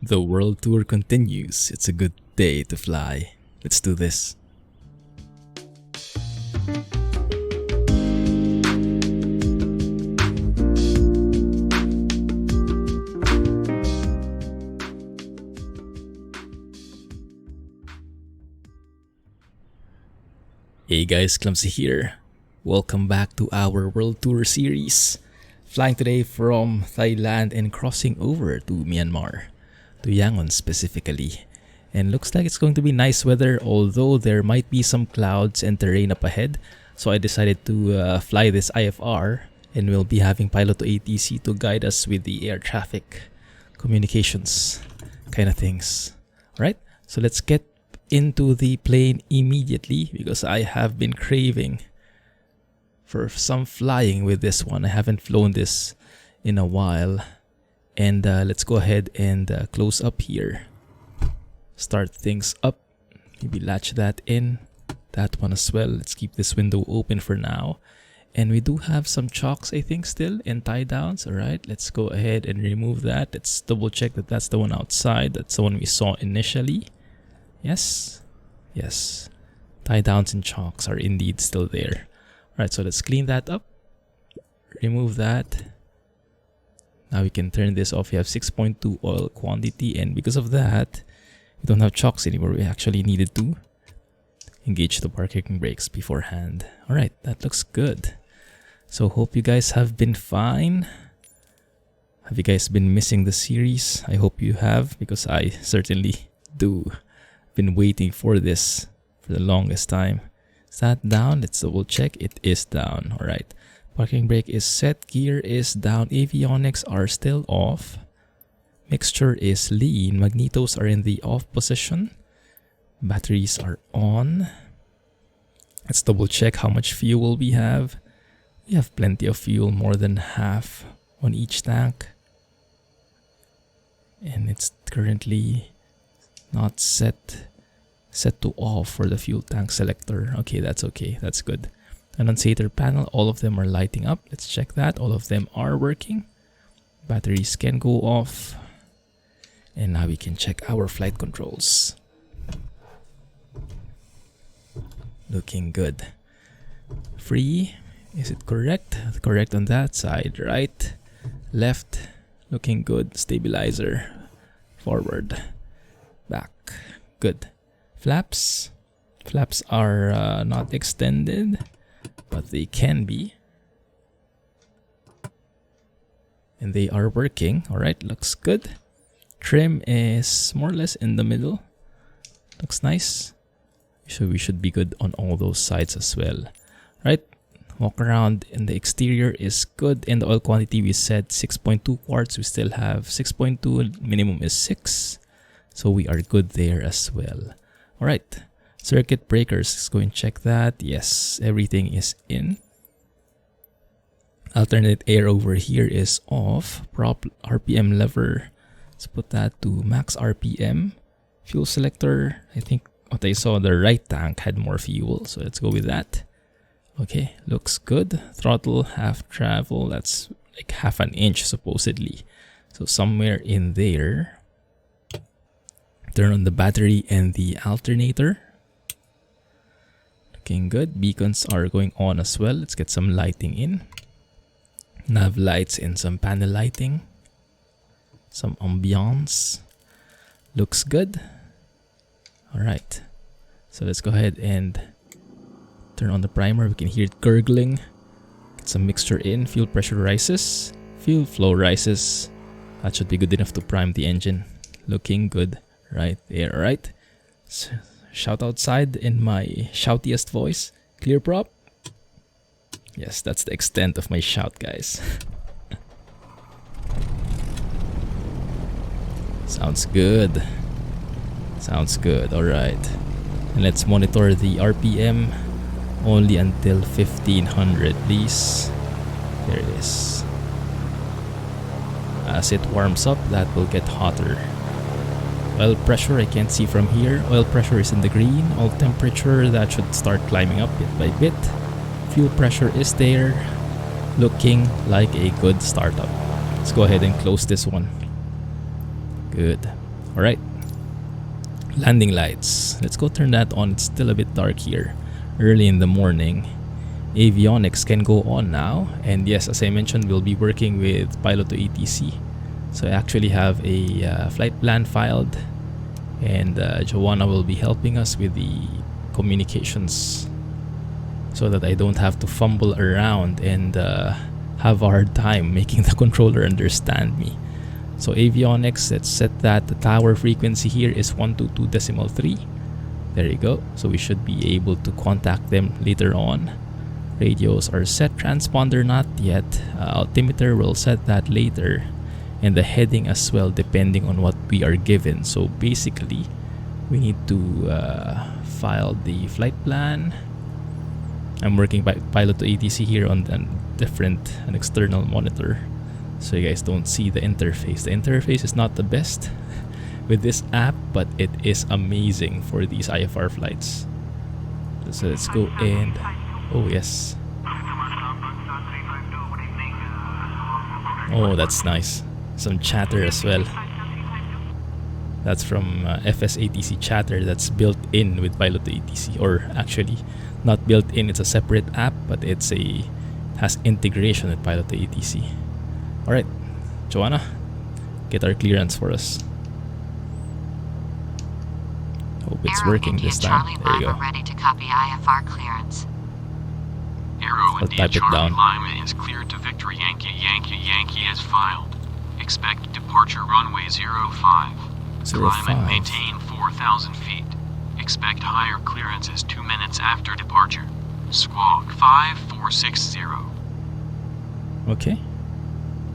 The world tour continues. It's a good day to fly. Let's do this. Hey guys, Clumsy here. Welcome back to our world tour series. Flying today from Thailand and crossing over to Myanmar. To Yangon specifically. And looks like it's going to be nice weather, although there might be some clouds and terrain up ahead. So I decided to fly this IFR, and we'll be having pilot to ATC to guide us with the air traffic communications kind of things. Alright, so let's get into the plane immediately because I have been craving for some flying with this one. I haven't flown this in a while. And let's go ahead and close up here. Start things up. Maybe latch that in. That one as well. Let's keep this window open for now. And we do have some chocks, I think, still, and tie downs. Alright, let's go ahead and remove that. Let's double check that that's the one outside. That's the one we saw initially. Yes. Yes. Tie downs and chocks are indeed still there. Alright, so let's clean that up. Remove that. Now we can turn this off. We have 6.2 oil quantity, and because of that, we don't have chocks anymore. We actually needed to engage the parking brakes beforehand. Alright, that looks good. So hope you guys have been fine. Have you guys been missing the series? I hope you have, because I certainly do. Been waiting for this for the longest time. Is that down? Let's double check. It is down. Alright. Parking brake is set, gear is down, avionics are still off, mixture is lean, magnetos are in the off position, batteries are on. Let's double check how much fuel we have. We have plenty of fuel, more than half on each tank. And it's currently not set to off for the fuel tank selector. Okay, that's good. Annunciator panel, all of them are lighting up. Let's check that. All of them are working. Batteries can go off. And now we can check our flight controls. Looking good. Free. Is it correct? Correct on that side. Right. Left. Looking good. Stabilizer. Forward. Back. Good. Flaps. Flaps are not extended, but they can be. And they are working. Alright, looks good. Trim is more or less in the middle. Looks nice. So we should be good on all those sides as well. Right, walk around in the exterior is good. And the oil quantity we said 6.2 quarts. We still have 6.2. Minimum is 6. So we are good there as well. Alright. Circuit breakers, let's go and check that. Yes, everything is in. Alternate air over here is off. Prop RPM lever, let's put that to max RPM. Fuel selector, I think what I saw, the right tank had more fuel, so let's go with that. Okay, looks good. Throttle, half travel, that's like half an inch supposedly. So somewhere in there. Turn on the battery and the alternator. Looking good. Beacons are going on as well. Let's get some lighting in. Nav lights and some panel lighting. Some ambiance. Looks good. Alright. So let's go ahead and turn on the primer. We can hear it gurgling. Get some mixture in. Fuel pressure rises. Fuel flow rises. That should be good enough to prime the engine. Looking good right there. Alright. Shout outside in my shoutiest voice. Clear prop. Yes, that's the extent of my shout, guys. Sounds good. Sounds good. Alright. And let's monitor the RPM. Only until 1500, please. There it is. As it warms up, that will get hotter. Oil pressure, I can't see from here. Oil pressure is in the green. Oil temperature, that should start climbing up bit by bit. Fuel pressure is there. Looking like a good startup. Let's go ahead and close this one. Good. Alright. Landing lights. Let's go turn that on. It's still a bit dark here. Early in the morning. Avionics can go on now. And yes, as I mentioned, we'll be working with Pilot to ATC. So I actually have a flight plan filed. And Joanna will be helping us with the communications, so that I don't have to fumble around and have a hard time making the controller understand me. So avionics, let's set that. The tower frequency here is 122.3. There you go. So we should be able to contact them later on. Radios are set. Transponder not yet. Altimeter, will set that later. And the heading as well, depending on what we are given. So basically, we need to file the flight plan. I'm working by Pilot to ATC here on an external monitor, so you guys don't see the interface. The interface is not the best with this app, but it is amazing for these IFR flights. So let's go and oh yes. Oh, that's nice. Some chatter as well. That's from FSATC chatter that's built in with Pilot to ATC, or actually not built in, it's a separate app, but has integration with Pilot to ATC. Alright, Joanna, get our clearance for us. Hope it's working this time. There you go. Ready to copy IFR clearance. Arrow I'll type it down. Lima is cleared to Victory Yankee Yankee as filed. Expect departure runway 05. Climb and maintain 4,000 feet. Expect higher clearances 2 minutes after departure. Squawk 5460. Okay.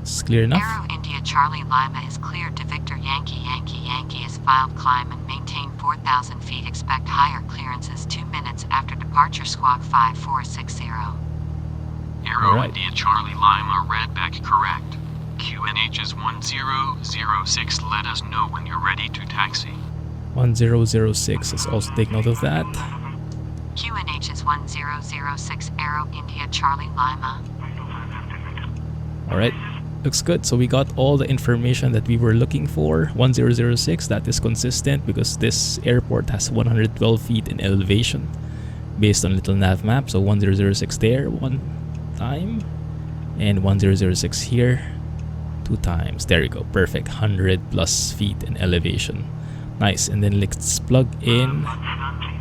It's clear enough. Arrow India Charlie Lima is cleared to Victor Yankee Yankee is filed. Climb and maintain 4,000 feet. Expect higher clearances 2 minutes after departure. Squawk 5460. Arrow right. India Charlie Lima read back correct. QNH is 1006. Let us know when you're ready to taxi. 1006. Let's also take note of that. QNH is 1006. Arrow India Charlie Lima. Alright, looks good. So we got all the information that we were looking for. 1006, that is consistent because this airport has 112 feet in elevation based on little Navmap. So 1006 there one time, and 1006 here 2 times. There you go, perfect. 100 plus feet in elevation. Nice. And then let's plug in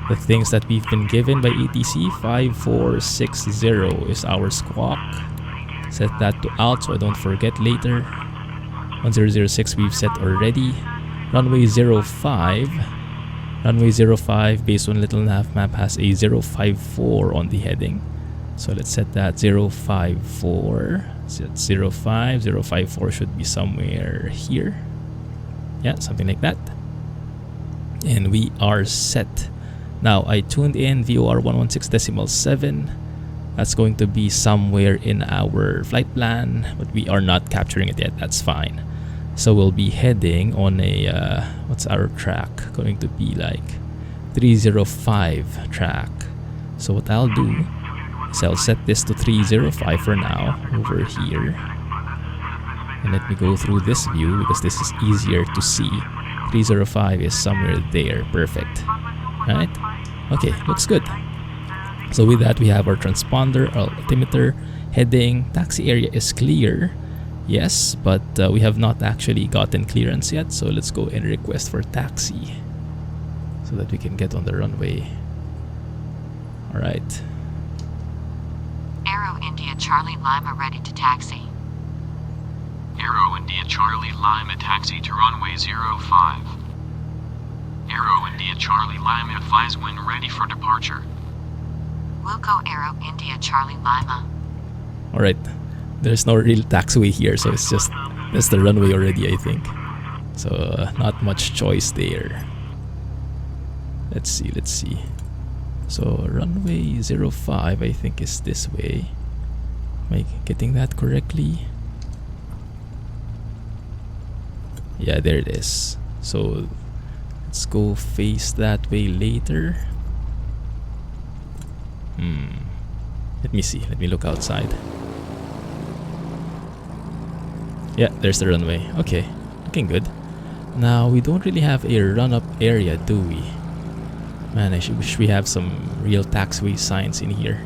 the things that we've been given by ATC. 5460 is our squawk. Set that to out so I don't forget later. 1006 we've set already. Runway 05. Runway 05 based on little Navmap has a 054 on the heading. So let's set that 054. Set 05. 054 should be somewhere here. Yeah, something like that. And we are set. Now I tuned in VOR 116.7. That's going to be somewhere in our flight plan, but we are not capturing it yet. That's fine. So we'll be heading on a what's our track going to be like? 305 track. So what I'll do is I'll set this to 305 for now over here, and let me go through this view because this is easier to see. 305 is somewhere there. Perfect. Right? Okay, looks good. So with that, we have our transponder, our altimeter, heading. Taxi area is clear. Yes, but we have not actually gotten clearance yet. So let's go and request for taxi so that we can get on the runway. Alright. Arrow India Charlie Lima ready to taxi. Arrow India Charlie Lima taxi to runway 05. Arrow India Charlie Lima advise when ready for departure. Wilco Arrow India Charlie Lima. Alright. There's no real taxiway here, so it's just that's the runway already, I think. So not much choice there. Let's see. So runway 05 I think is this way. Am I getting that correctly? Yeah, there it is. So let's go face that way later. Let me see. Let me look outside. Yeah, there's the runway. Okay, looking good. Now, we don't really have a run-up area, do we? Man, I wish we have some real taxiway signs in here,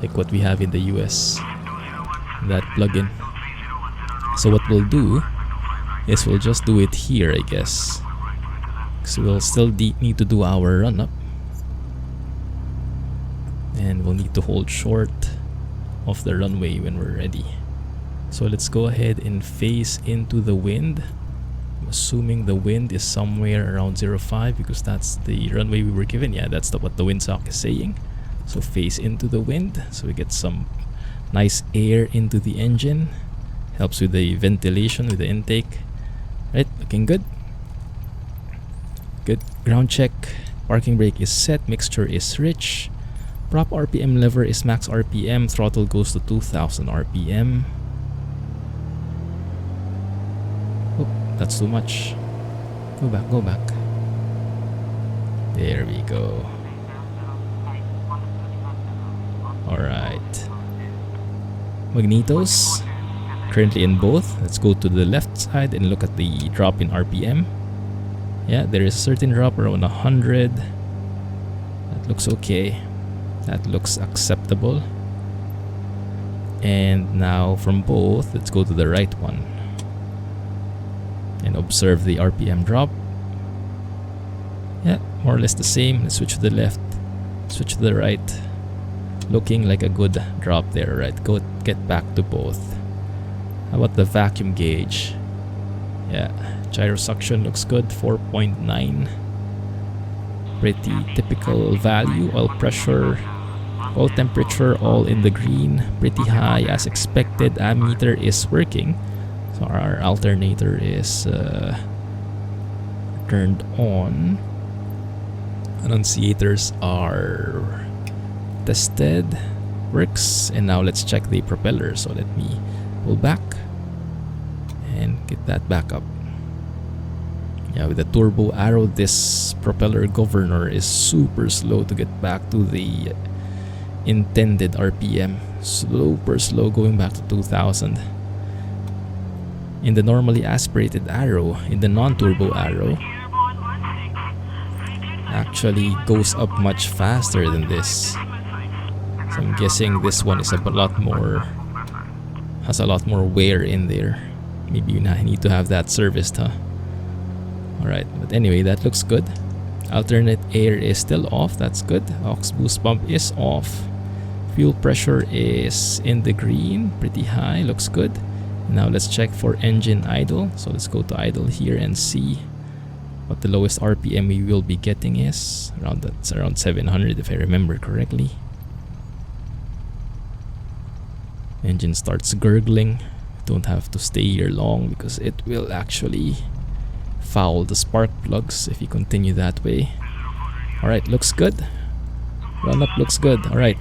like what we have in the US, that plugin. So what we'll do is we'll just do it here, I guess, because we'll still need to do our run-up, and we'll need to hold short of the runway when we're ready. So let's go ahead and face into the wind. I'm assuming the wind is somewhere around 05 because that's the runway we were given. Yeah, that's what the windsock is saying. So face into the wind so we get some nice air into the engine. Helps with the ventilation, with the intake. Right, looking good. Good. Ground check. Parking brake is set. Mixture is rich. Prop RPM lever is max RPM. Throttle goes to 2000 RPM. Oh, that's too much. Go back, go back. There we go. Alright. Magnetos. Currently in both. Let's go to the left side and look at the drop in RPM. Yeah, there is a certain drop around 100. That looks okay. That looks acceptable. And now from both, let's go to the right one and observe the RPM drop. Yeah, more or less the same. Let's switch to the left, switch to the right. Looking like a good drop there, right? Go get back to both. How about the vacuum gauge? Yeah, gyro suction looks good, 4.9. Pretty typical value. Oil pressure, oil temperature, all in the green. Pretty high as expected. Ammeter is working. So our alternator is turned on. Annunciators are tested. Works. And now let's check the propeller. So let me pull back and get that back up. Yeah, with the turbo arrow, this propeller governor is super slow to get back to the intended RPM. Super slow going back to 2000. In the normally aspirated arrow, in the non-turbo arrow, actually goes up much faster than this. So I'm guessing this one is a lot more, has a lot more wear in there. Maybe you need to have that serviced, huh? Alright, but anyway, that looks good. Alternate air is still off, that's good. Aux boost pump is off. Fuel pressure is in the green, pretty high, looks good. Now let's check for engine idle. So let's go to idle here and see what the lowest RPM we will be getting is. That's around 700 if I remember correctly. Engine starts gurgling. Don't have to stay here long because it will actually foul the spark plugs if you continue that way. Alright, looks good. Run up looks good. Alright,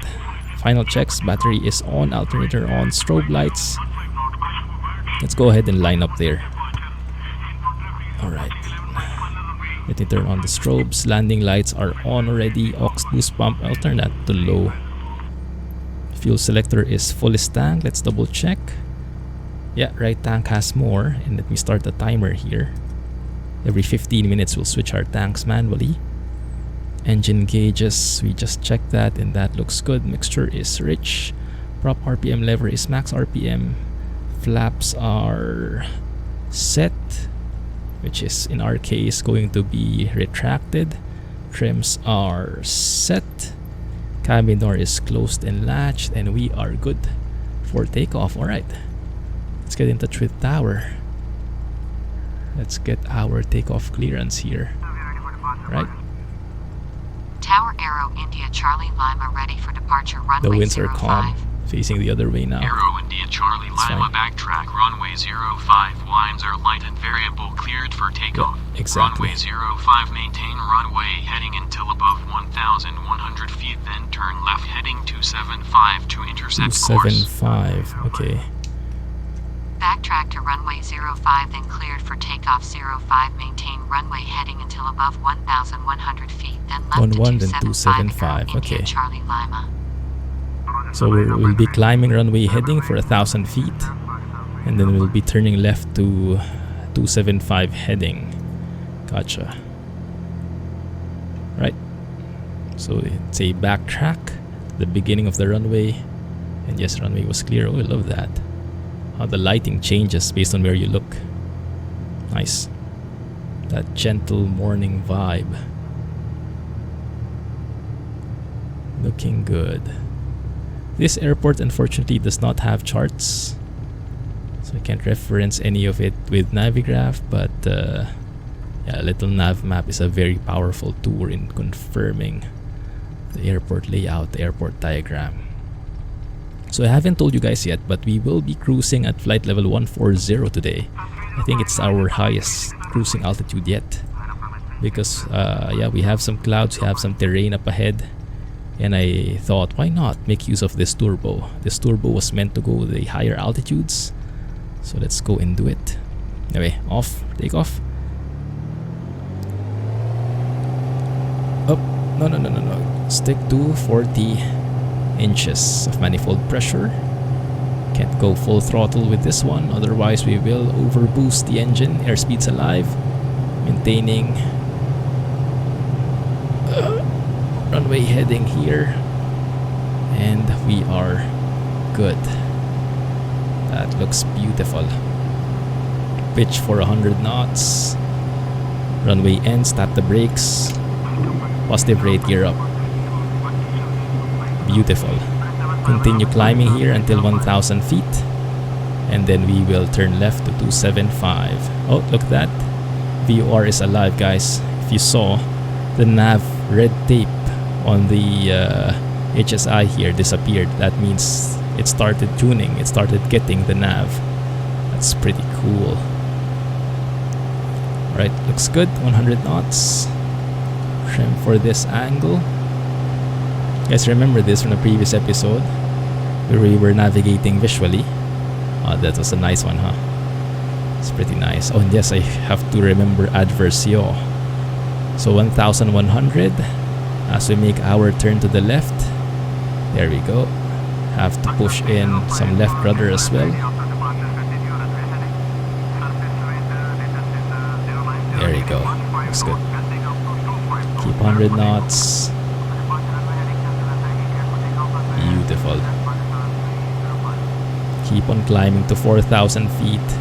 final checks. Battery is on, alternator on, strobe lights. Let's go ahead and line up there. Alright, let me turn on the strobes. Landing lights are on already. Aux boost pump, I'll turn that to low. Fuel selector is fullest tank. Let's double check. Yeah, right tank has more. And let me start the timer here. Every 15 minutes we'll switch our tanks manually. Engine gauges, we just checked that and that looks good. Mixture is rich. Prop RPM lever is max RPM. Flaps are set, which is in our case going to be retracted. Trims are set. Cabin door is closed and latched, and we are good for takeoff. Alright, let's get in touch with tower. Let's get our takeoff clearance here. Right? Tower Arrow India Charlie Lima ready for departure runway 05. The winds are calm, facing the other way now. Arrow India Charlie Lima backtrack runway 05. Winds are light and variable, cleared for takeoff. Yeah, exactly. Runway 05 maintain runway heading until above 1,100 feet, then turn left heading 275 to intercept course. 275, okay. Backtrack to runway 05, then cleared for takeoff 05. Maintain runway heading until above 1,100 feet, then left to 275. Okay. Charlie Lima. So we'll be climbing runway heading for 1,000 feet, and then we'll be turning left to 275 heading. Gotcha. Right. So it's a backtrack. The beginning of the runway. And yes, runway was clear. Oh, I love that. How the lighting changes based on where you look. Nice. That gentle morning vibe. Looking good. This airport unfortunately does not have charts, so I can't reference any of it with Navigraph, but yeah, little Navmap is a very powerful tool in confirming the airport layout, the airport diagram. So I haven't told you guys yet, but we will be cruising at flight level 140 today. I think it's our highest cruising altitude yet, because yeah, we have some clouds, we have some terrain up ahead. And I thought, why not make use of this turbo? This turbo was meant to go the higher altitudes. So let's go and do it. Anyway, off, take off. Oh, no. Stick to 40 inches of manifold pressure. Can't go full throttle with this one, otherwise we will overboost the engine. Airspeed's alive. Maintaining runway heading here, and we are good. That looks beautiful. Pitch for 100 knots. Runway ends, tap the brakes. Positive rate, gear up. Beautiful. Continue climbing here until 1,000 feet, and then we will turn left to 275. Oh, look at that. VOR is alive, guys. If you saw, the nav red tape on the HSI here disappeared. That means it started tuning, it started getting the nav. That's pretty cool. Right, looks good. 100 knots. Trim for this angle. You guys remember this from the previous episode where we were navigating visually? Oh, that was a nice one, huh? It's pretty nice. Oh, and yes, I have to remember adverse yaw. So 1,100. As we make our turn to the left, there we go. Have to push in some left rudder as well. There you go. Looks good. Keep 100 knots. Beautiful. Keep on climbing to 4,000 feet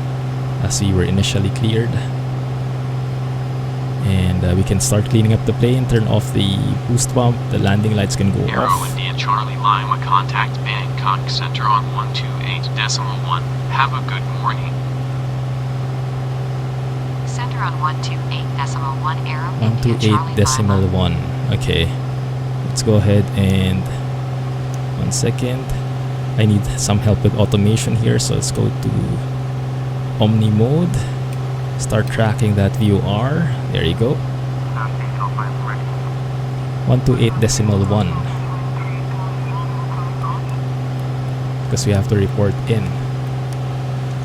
as we were initially cleared. And we can start cleaning up the plane, turn off the boost pump, the landing lights can go Aero off. India Charlie Lima, contact Bangkok Center on 128.1. Have a good morning. Center on 128.1, Aero India Charlie 128.1. Okay. Let's go ahead and 1 second. I need some help with automation here, so let's go to Omni mode. Start tracking that VOR. There you go. 128.1. Because we have to report in.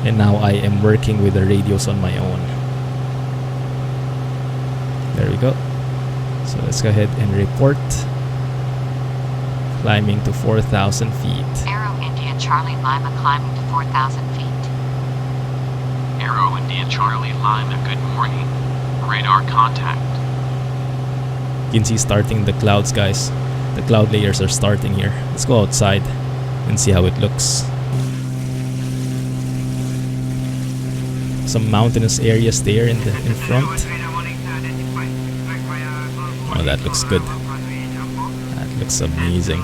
And now I am working with the radios on my own. There we go. So let's go ahead and report. Climbing to 4,000 feet. Aero India Charlie Lima climbing to 4,000 feet. Aero India Charlie Lima, good morning. Radar contact. You can see starting the clouds, guys. The cloud layers are starting here. Let's go outside and see how it looks. Some mountainous areas there in front. Oh, that looks good. That looks amazing.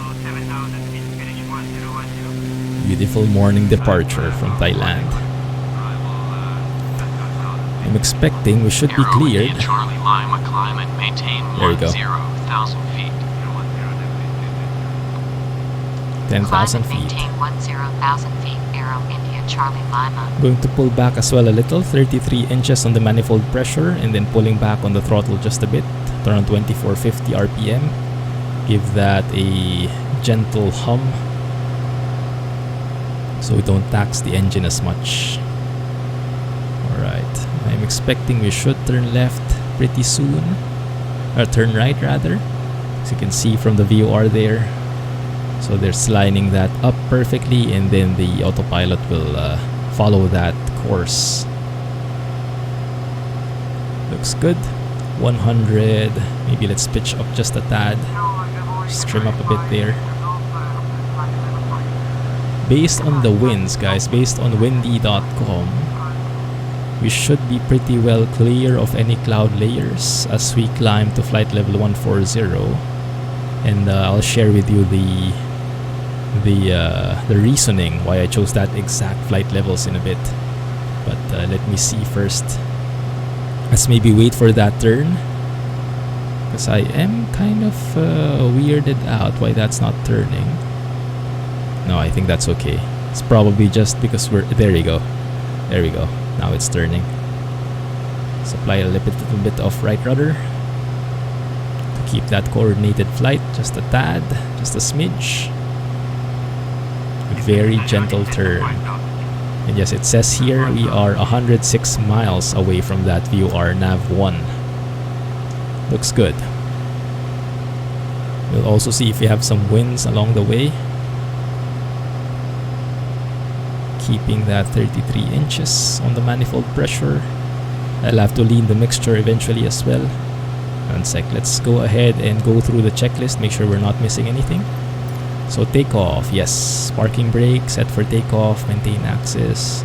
Beautiful morning departure from Thailand. I'm expecting we should be cleared. Charlie Lima, climb and maintain There you go. 10,000 feet. 10,000 feet. Maintain 10,000 feet. Aero India Charlie Lima. Going to pull back as well a little, 33 inches on the manifold pressure, and then pulling back on the throttle just a bit, to around 2450 RPM. Give that a gentle hum so we don't tax the engine as much. Alright, I'm expecting we should turn left pretty soon, or turn right rather, as you can see from the VOR there. So they're sliding that up perfectly, and then the autopilot will follow that course. Looks good. 100. Maybe let's pitch up just a tad. Just trim up a bit there. Based on the winds, guys, based on windy.com, we should be pretty well clear of any cloud layers as we climb to flight level 140. And I'll share with you the reasoning why I chose that exact flight levels in a bit. But let me see first. Let's maybe wait for that turn, because I am kind of weirded out why that's not turning. No, I think that's okay. It's probably just because we're... There we go. There we go. Now it's turning. Supply a little bit of right rudder to keep that coordinated flight just a tad, just a smidge. A very gentle turn. And yes, it says here we are 106 miles away from that VOR Nav1. Looks good. We'll also see if we have some winds along the way. Keeping that 33 inches on the manifold pressure. I'll have to lean the mixture eventually as well. One sec, let's go ahead and go through the checklist, make sure we're not missing anything. So takeoff, yes. Parking brake, set for takeoff, maintain axis.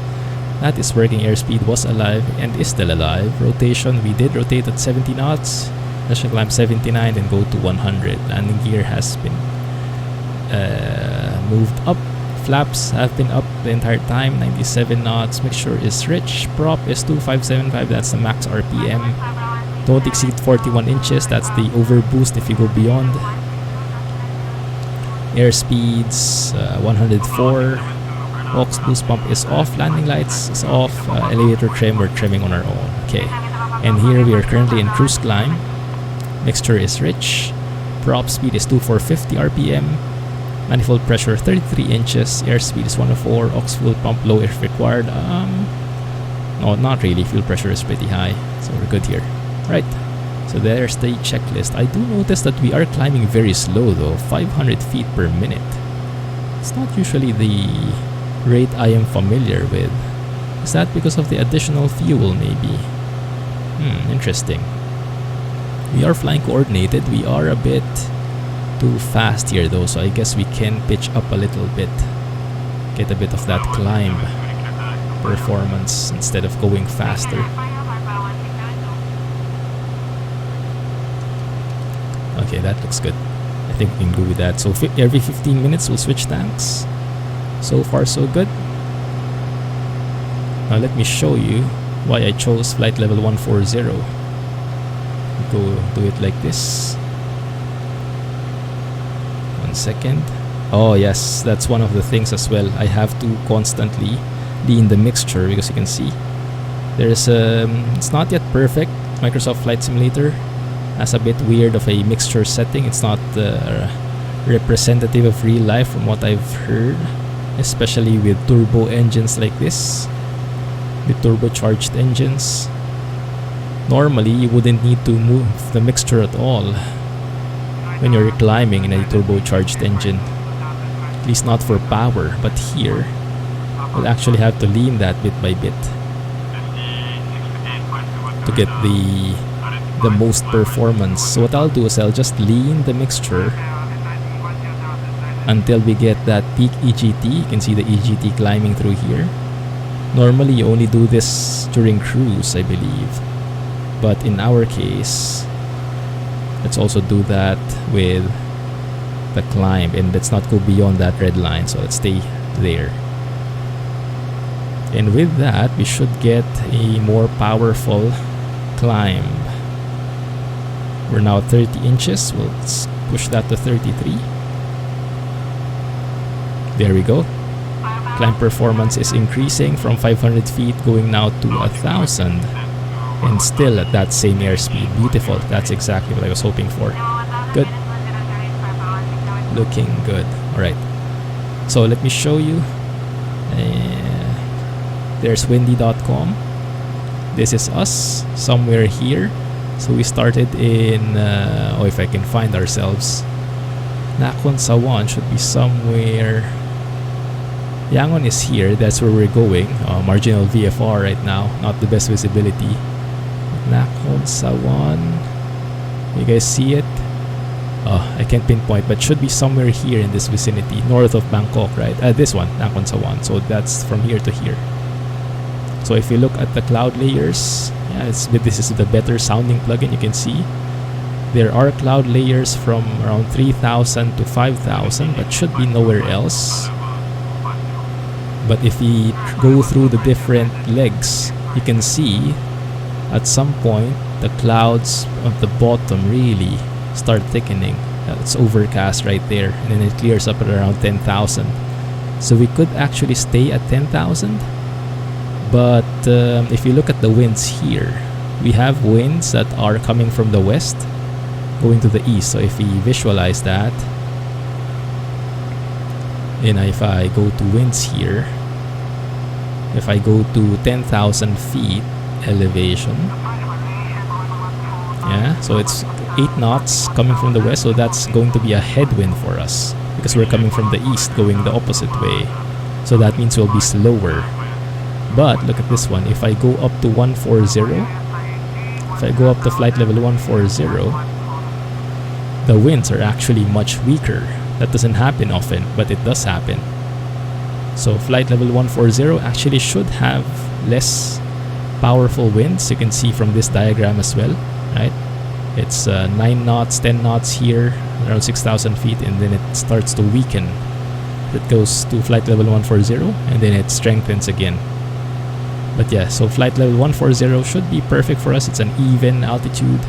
That is working. Airspeed was alive and is still alive. Rotation, we did rotate at 70 knots. Let's climb 79 and go to 100. Landing gear has been moved up. Flaps have been up the entire time. 97 knots. Mixture is rich. Prop is 2575. That's the max RPM. Don't exceed 41 inches. That's the overboost if you go beyond. Airspeeds 104. Aux boost pump is off. Landing lights is off. Elevator trim, we're trimming on our own. Okay. And here we are currently in cruise climb. Mixture is rich. Prop speed is 2450 RPM. Manifold pressure 33 inches. Airspeed is 104. Aux fuel pump low if required. No, not really. Fuel pressure is pretty high, so we're good here. Right. So there's the checklist. I do notice that we are climbing very slow though, 500 feet per minute. It's not usually the rate I am familiar with. Is that because of the additional fuel maybe? Interesting. We are flying coordinated. We are a bit too fast here though, so I guess we can pitch up a little bit. Get a bit of that climb performance instead of going faster. Okay, that looks good. I think we can go with that. So every 15 minutes we'll switch tanks. So far so good. Now let me show you why I chose flight level 140. Go do it like this. 1 second. Oh yes, that's one of the things as well. I have to constantly lean the mixture because you can see there's it's not yet perfect. Microsoft Flight Simulator has a bit weird of a mixture setting. It's not representative of real life from what I've heard, especially with turbo engines like this, with turbocharged engines. Normally you wouldn't need to move the mixture at all when you're climbing in a turbocharged engine, at least not for power, but here we'll actually have to lean that bit by bit to get the most performance. So what I'll do is I'll just lean the mixture until we get that peak EGT. You can see the EGT climbing through here. Normally you only do this during cruise, I believe, but in our case let's also do that with the climb, and let's not go beyond that red line, so let's stay there. And with that we should get a more powerful climb. We're now at 30 inches. We'll push that to 33. There we go. Climb performance is increasing from 500 feet going now to 1,000. And still at that same airspeed. Beautiful. That's exactly what I was hoping for. Good. Looking good. Alright. So let me show you. There's windy.com. This is us. Somewhere here. So we started in, if I can find ourselves, Nakhon Sawan should be somewhere. Yangon is here, that's where we're going. Marginal VFR right now, not the best visibility. Nakhon Nakhon Sawan. You guys see it? Oh, I can't pinpoint, but should be somewhere here in this vicinity, north of Bangkok, right? This one, Nakhon Sawan. So that's from here to here. So if you look at the cloud layers, yeah, this is the better sounding plugin. You can see there are cloud layers from around 3,000 to 5,000, but should be nowhere else. But if we go through the different legs, you can see at some point the clouds at the bottom really start thickening. It's overcast right there, and then it clears up at around 10,000. So we could actually stay at 10,000. But if you look at the winds here, we have winds that are coming from the west going to the east. So if we visualize that, and if I go to winds here, if I go to 10,000 feet elevation, yeah, so it's 8 knots coming from the west, so that's going to be a headwind for us because we're coming from the east going the opposite way. So that means we'll be slower. But look at this one. If I go up to 140, if I go up to flight level 140, the winds are actually much weaker. That doesn't happen often, but it does happen. So flight level 140 actually should have less powerful winds. You can see from this diagram as well, right? It's 9 knots, 10 knots here, around 6,000 feet, and then it starts to weaken. It goes to flight level 140, and then it strengthens again. But yeah, so flight level 140 should be perfect for us. It's an even altitude,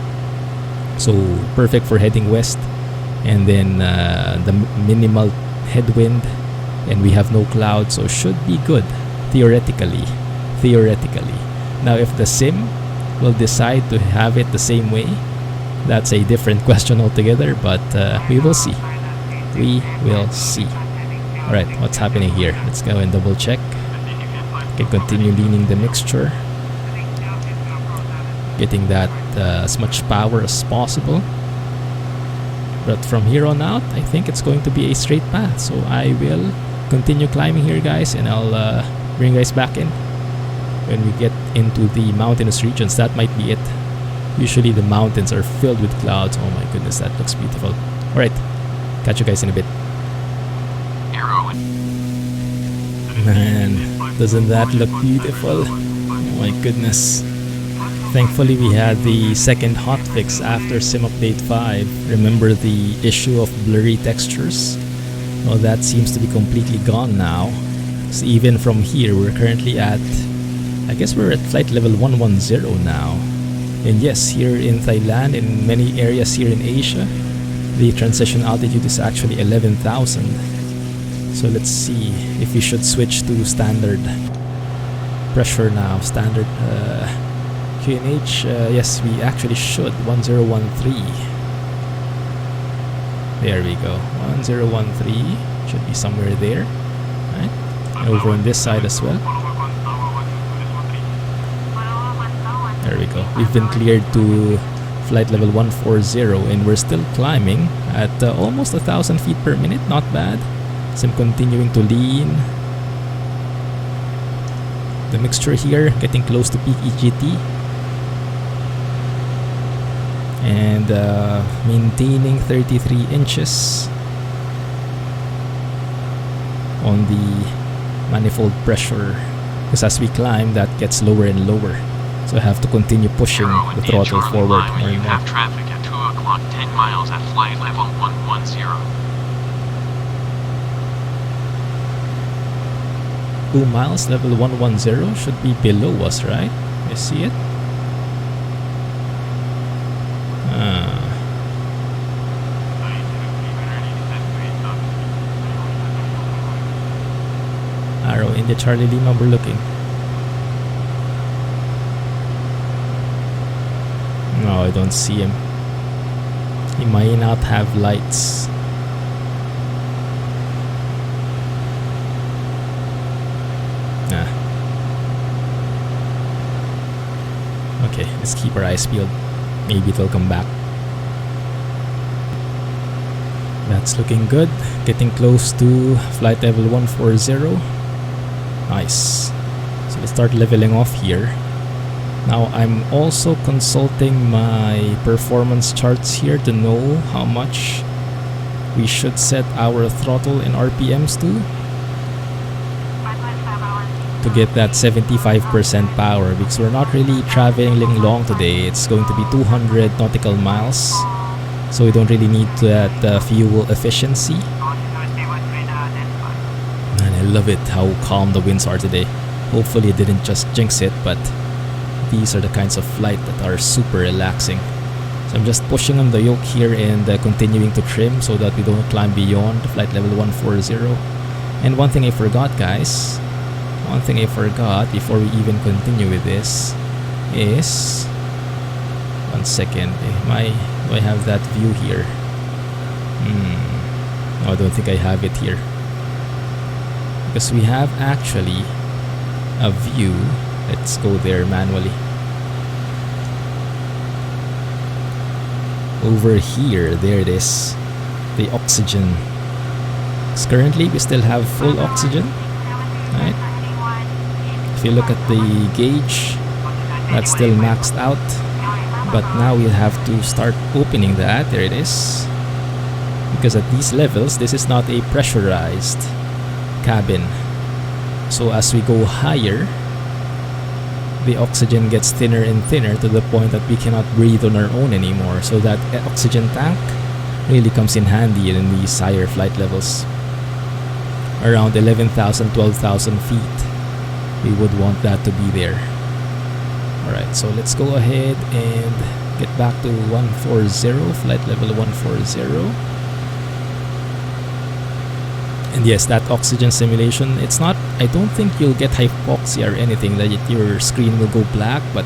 so perfect for heading west. And then the minimal headwind, and we have no clouds, so should be good theoretically. Now if the sim will decide to have it the same way, that's a different question altogether, but we will see. Alright, what's happening here? Let's go and double check. Can continue leaning the mixture, getting that as much power as possible. But from here on out, I think it's going to be a straight path. So I will continue climbing here, guys, and I'll bring you guys back in when we get into the mountainous regions. That might be it. Usually the mountains are filled with clouds. Oh my goodness, that looks beautiful. Alright, catch you guys in a bit. Man, doesn't that look beautiful? Oh my goodness. Thankfully we had the second hotfix after Sim Update 5. Remember the issue of blurry textures? Well, that seems to be completely gone now. So even from here, we're currently at, I guess we're at flight level 110 now. And yes, here in Thailand and many areas here in Asia, the transition altitude is actually 11,000. So let's see if we should switch to standard pressure now. Standard QNH, yes, we actually should. 1013. There we go. 1013 should be somewhere there. Right? And over on this side as well. There we go. We've been cleared to flight level 140, and we're still climbing at almost 1,000 feet per minute. Not bad. So I'm continuing to lean. The mixture here, getting close to peak EGT. And maintaining 33 inches on the manifold pressure. Because as we climb, that gets lower and lower. So I have to continue pushing the throttle forward. You have traffic at 2 o'clock, 10 miles at flight level 110. 2 miles, level 110 should be below us, right? You see it? Arrow India Charlie Lima, we're looking. No, I don't see him. He might not have lights. Okay, let's keep our eyes peeled. Maybe it'll come back. That's looking good. Getting close to flight level 140. Nice. So let's start leveling off here. Now I'm also consulting my performance charts here to know how much we should set our throttle and RPMs to get that 75% power, because we're not really traveling long today. It's going to be 200 nautical miles, so we don't really need that fuel efficiency. Man, I love it how calm the winds are today. Hopefully it didn't just jinx it, but these are the kinds of flight that are super relaxing. So I'm just pushing on the yoke here and continuing to trim so that we don't climb beyond flight level 140. And one thing I forgot, guys, before we even continue with this is, one second, do I have that view here? No, I don't think I have it here, because we have actually a view. Let's go there manually. Over here, there it is, the oxygen. So currently we still have full oxygen, right? If you look at the gauge, that's still maxed out, but now we'll have to start opening that. There it is, because at these levels this is not a pressurized cabin. So as we go higher, the oxygen gets thinner and thinner to the point that we cannot breathe on our own anymore. So that oxygen tank really comes in handy in these higher flight levels. Around 11,000, 12,000 feet, we would want that to be there. Alright, so let's go ahead and get back to 140, flight level 140. And yes, that oxygen simulation, it's not, I don't think you'll get hypoxia or anything that your screen will go black, but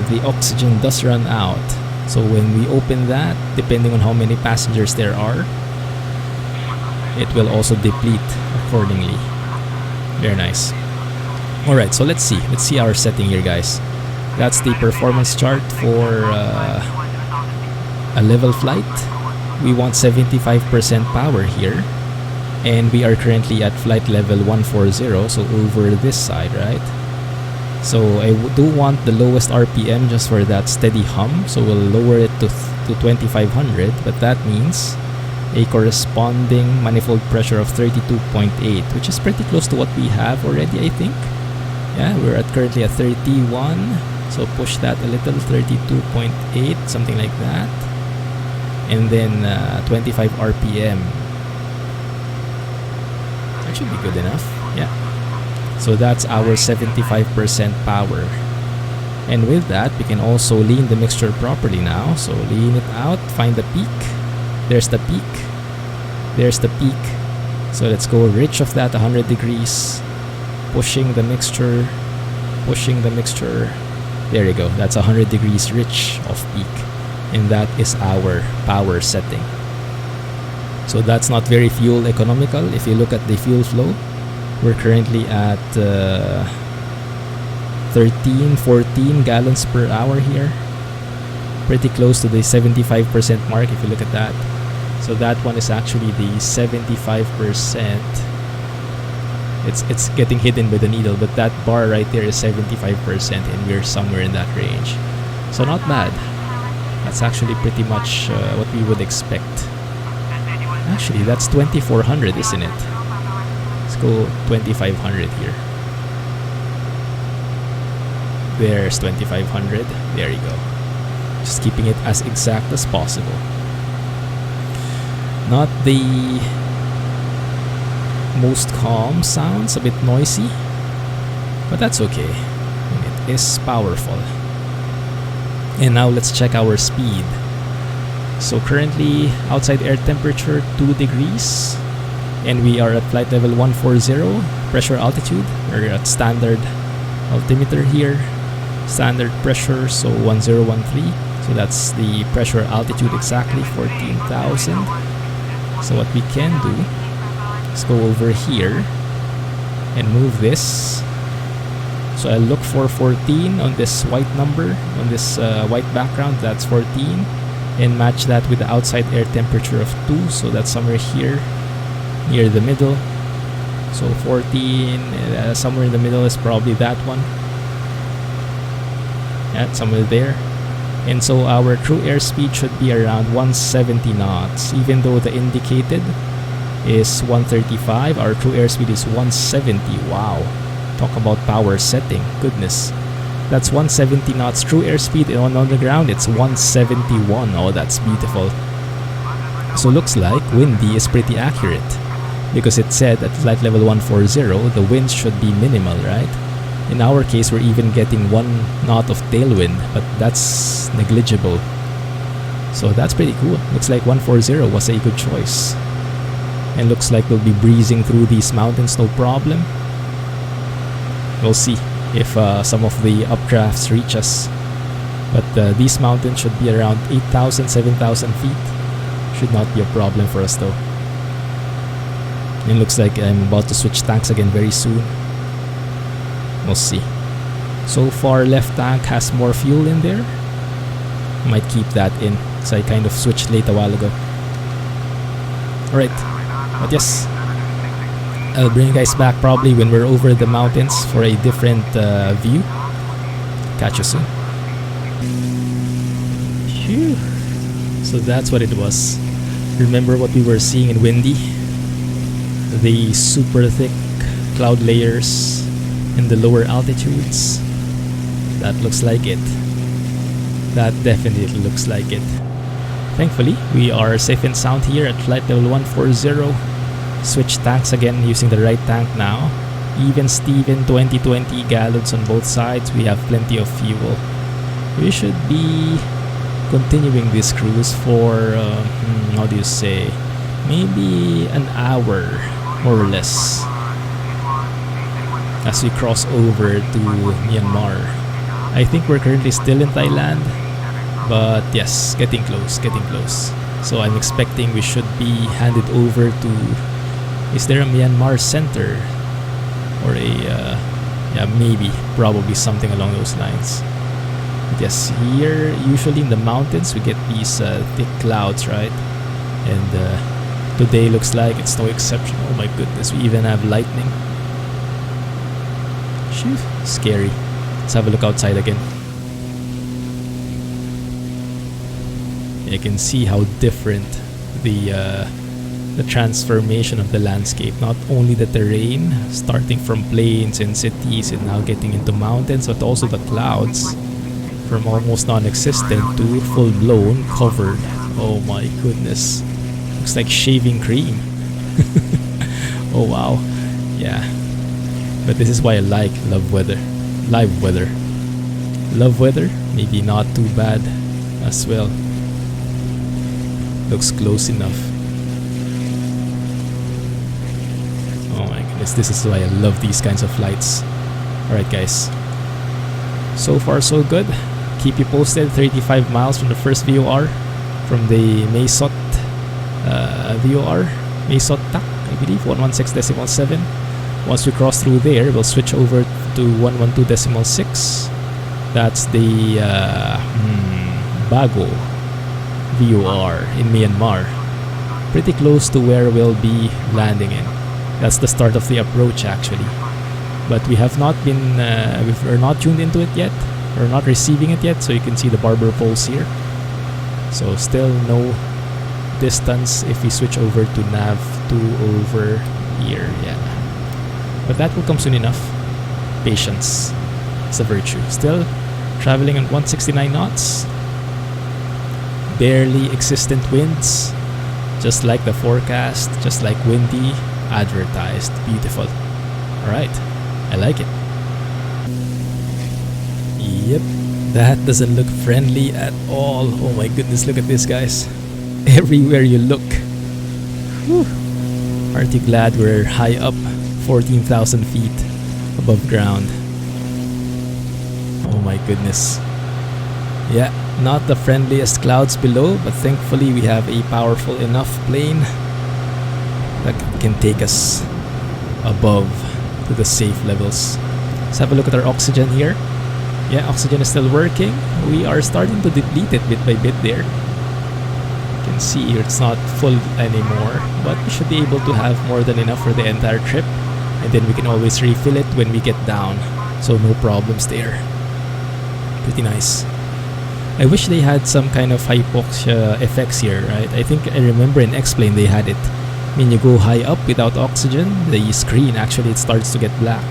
the oxygen does run out. So when we open that, depending on how many passengers there are, it will also deplete accordingly. Very nice. Alright, so let's see our setting here, guys. That's the performance chart for a level flight. We want 75% power here, and we are currently at flight level 140, so over this side, right? So I do want the lowest RPM just for that steady hum, so we'll lower it to 2500, but that means a corresponding manifold pressure of 32.8, which is pretty close to what we have already, I think. Yeah, we're currently at 31, so push that a little, 32.8, something like that. And then 25 RPM. That should be good enough. Yeah. So that's our 75% power. And with that, we can also lean the mixture properly now. So lean it out, find the peak. There's the peak. There's the peak. So let's go rich of that 100 degrees. Pushing the mixture. Pushing the mixture. There you go. That's 100 degrees rich of peak. And that is our power setting. So that's not very fuel economical. If you look at the fuel flow, we're currently at 13, 14 gallons per hour here. Pretty close to the 75% mark if you look at that. So that one is actually the 75%. It's getting hidden by the needle, but that bar right there is 75%, and we're somewhere in that range. So not bad. That's actually pretty much what we would expect. Actually, that's 2400, isn't it? Let's go 2500 here. There's 2500. There you go. Just keeping it as exact as possible. Not the most calm sounds, a bit noisy, but that's okay. And it is powerful. And now let's check our speed. So currently outside air temperature 2 degrees, and we are at flight level 140. Pressure altitude, we're at standard altimeter here, standard pressure, so 1013. So that's the pressure altitude exactly, 14,000. So what we can do is go over here and move this. So I'll look for 14 on this white number, on this white background, that's 14, and match that with the outside air temperature of 2, so that's somewhere here, near the middle. So 14, somewhere in the middle is probably that one. Yeah, somewhere there. And so our true airspeed should be around 170 knots. Even though the indicated is 135, our true airspeed is 170. Wow. Talk about power setting. Goodness. That's 170 knots true airspeed, and on the ground it's 171. Oh, that's beautiful. So looks like windy is pretty accurate, because it said at flight level 140 the winds should be minimal, right? In our case, we're even getting 1 knot of tailwind, but that's negligible. So that's pretty cool. Looks like 140 was a good choice. And looks like we'll be breezing through these mountains no problem. We'll see if some of the updrafts reach us. But these mountains should be around 8,000, 7,000 feet. Should not be a problem for us though. It looks like I'm about to switch tanks again very soon. We'll see. So far, left tank has more fuel in there. Might keep that in, so I kind of switched late a while ago. Alright, but yes, I'll bring you guys back probably when we're over the mountains for a different view. Catch you soon. Phew. So that's what it was. Remember what we were seeing in Windy? The super thick cloud layers in the lower altitudes. That looks like it. That definitely looks like it. Thankfully, we are safe and sound here at flight level 140. Switch tanks again using the right tank now. Even Steven 2020 gallons on both sides. We have plenty of fuel. We should be continuing this cruise for, how do you say, maybe an hour, more or less, as we cross over to Myanmar. I think we're currently still in Thailand, but yes, getting close. So I'm expecting we should be handed over to, is there a Myanmar center? Or a, yeah, maybe, probably something along those lines. But yes, here, usually in the mountains, we get these thick clouds, right? And today looks like it's no exception. Oh my goodness, we even have lightning. Phew, scary. Let's have a look outside again. You can see how different the transformation of the landscape. Not only the terrain, starting from plains and cities and now getting into mountains, but also the clouds, from almost non-existent to full-blown covered. Oh my goodness. Looks like shaving cream. Oh wow. Yeah. But this is why I like live weather. Love weather, maybe not too bad as well. Looks close enough. Oh my goodness, this is why I love these kinds of flights. Alright guys, so far so good. Keep you posted. 35 miles from the first VOR, from the Mesot VOR, Mesot Tak, I believe, 116.7. Once we cross through there, we'll switch over to 112.6. That's the Bago VOR in Myanmar. Pretty close to where we'll be landing in. That's the start of the approach actually. But we have not been, we're not tuned into it yet. We're not receiving it yet, so you can see the barber poles here. So still no distance if we switch over to nav 2 over here, yeah. But that will come soon enough. Patience, it's a virtue. Still traveling at 169 knots. Barely existent winds, just like the forecast, just like windy advertised. Beautiful. Alright, I like it. Yep, that doesn't look friendly at all. Oh my goodness, look at this guys. Everywhere you look. Whew. Aren't you glad we're high up, 14,000 feet above ground? Oh my goodness. Yeah, not the friendliest clouds below, but thankfully we have a powerful enough plane that can take us above to the safe levels. Let's have a look at our oxygen here. Yeah, oxygen is still working. We are starting to deplete it bit by bit there. You can see here it's not full anymore, but we should be able to have more than enough for the entire trip, and then we can always refill it when we get down, so no problems there. Pretty nice. I wish they had some kind of hypoxia effects here, right? I think I remember in X-Plane they had it. When you go high up without oxygen, the screen actually it starts to get black.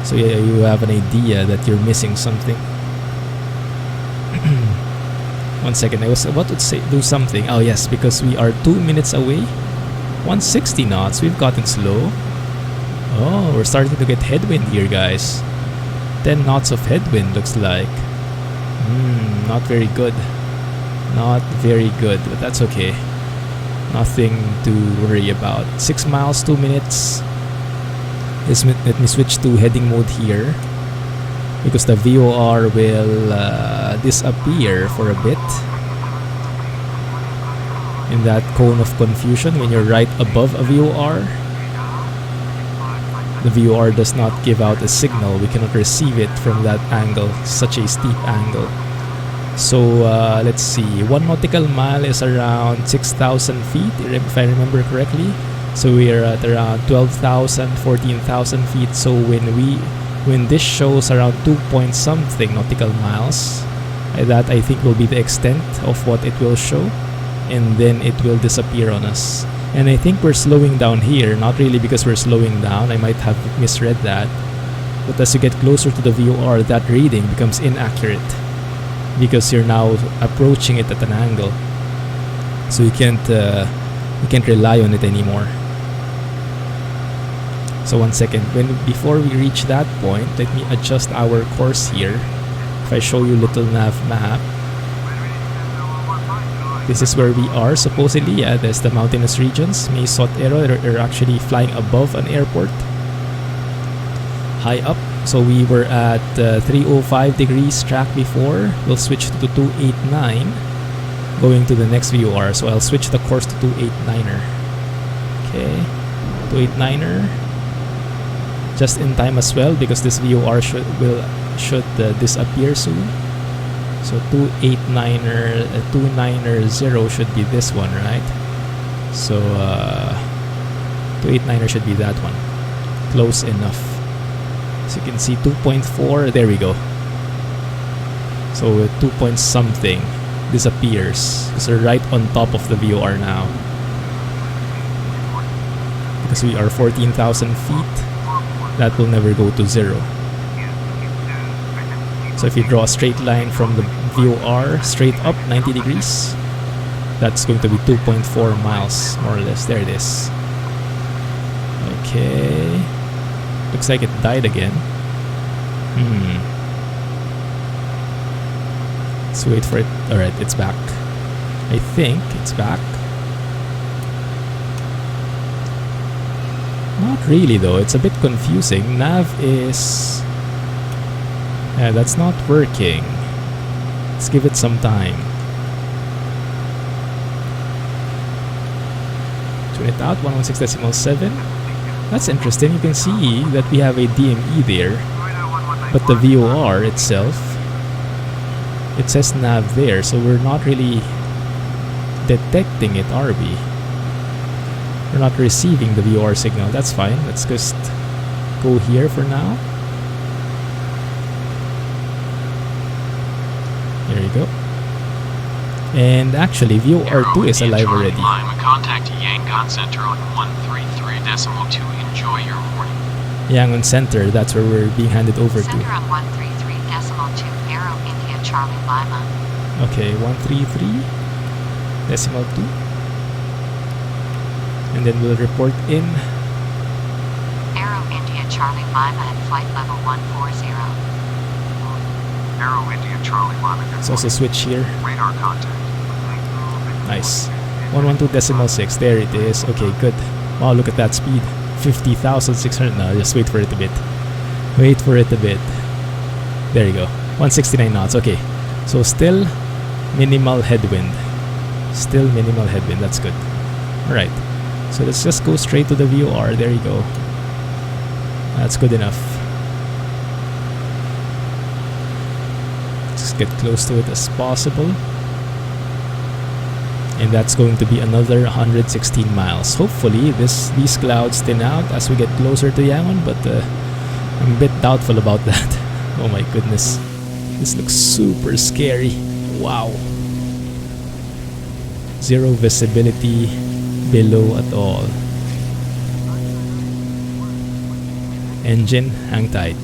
So yeah, you have an idea that you're missing something. 1 second, I was about to say do something. Oh yes, because we are 2 minutes away. 160 knots, we've gotten slow. Oh, we're starting to get headwind here, guys. 10 knots of headwind looks like. Not very good. Not very good, but that's okay. Nothing to worry about. 6 miles, 2 minutes. Let me switch to heading mode here, because the VOR will disappear for a bit in that cone of confusion when you're right above a VOR. The VOR does not give out a signal. We cannot receive it from that angle, such a steep angle. So let's see, 1 nautical mile is around 6,000 feet if I remember correctly. So we are at around 12,000, 14,000 feet. So when this shows around 2 point something nautical miles, that I think will be the extent of what it will show, and then it will disappear on us. And I think we're slowing down here, not really because we're slowing down, I might have misread that, but as you get closer to the VOR, that reading becomes inaccurate because you're now approaching it at an angle, so you can't rely on it anymore. So 1 second, before we reach that point, let me adjust our course here. If I show you little Navmap, this is where we are supposedly. Yeah, there's the mountainous regions. May Sot Ero are actually flying above an airport, high up. So we were at 305 degrees track before. We'll switch to 289 going to the next VOR. So I'll switch the course to 289er. Okay, 289er. Just in time as well, because this VOR should disappear soon. So 289er, 290 should be this one, right? So 289er should be that one. Close enough. So you can see 2.4, there we go. So 2 point something disappears. So we're right on top of the VOR now. Because we are 14,000 feet, that will never go to zero. So if you draw a straight line from the VOR straight up 90 degrees, that's going to be 2.4 miles more or less. There it is. Okay. Looks like it died again. Let's wait for it. Alright, it's back. I think it's back. Not really though, it's a bit confusing. Nav is... yeah, that's not working. Let's give it some time. Tune it out, 116.7. That's interesting. You can see that we have a DME there, but the VOR itself, it says nav there, so we're not really detecting it, are we? We're not receiving the VOR signal. That's fine. Let's just go here for now. There you go. And actually, VOR2 is alive already. Contact Yangon Center on 133.2. Enjoy your morning. Yangon Center, that's where we're being handed over to. Center on 133.2, Aero India Charlie Lima. Okay, 133.2. And then we'll report in. Aero India Charlie Lima at flight level 140. Aero India Charlie Lima. Let's also switch here. Radar contact. Nice. 112.6. There it is. Okay, good. Wow, look at that speed. 50,600. No, just wait for it a bit. Wait for it a bit. There you go. 169 knots. Okay. So still minimal headwind. Still minimal headwind. That's good. Alright. So let's just go straight to the VOR. There you go. That's good enough. Just get close to it as possible. And that's going to be another 116 miles. Hopefully these clouds thin out as we get closer to Yangon, but I'm a bit doubtful about that. Oh my goodness. This looks super scary. Wow. Zero visibility below at all. Engine, hang tight.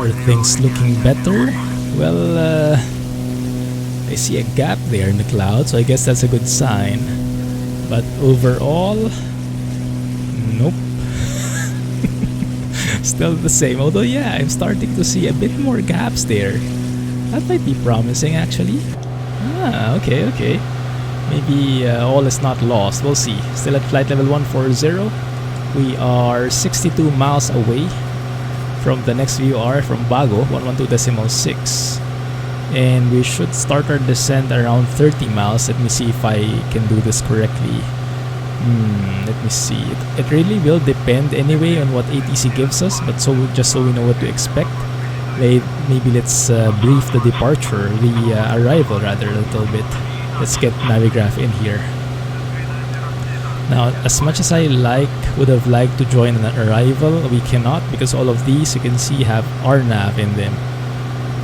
Are things looking better? Well, I see a gap there in the cloud, so I guess that's a good sign. But overall, nope. Still the same. Although, yeah, I'm starting to see a bit more gaps there. That might be promising, actually. Ah, okay, okay. Maybe all is not lost. We'll see. Still at flight level 140. We are 62 miles away from the next VOR from Bago, 112.6. And we should start our descent around 30 miles. Let me see if I can do this correctly. Let me see. It really will depend anyway on what ATC gives us, but just so we know what to expect. Maybe let's brief the departure, the arrival rather, a little bit. Let's get Navigraph in here. Now, as much as I would have liked to join an arrival, we cannot because all of these you can see have RNAV in them.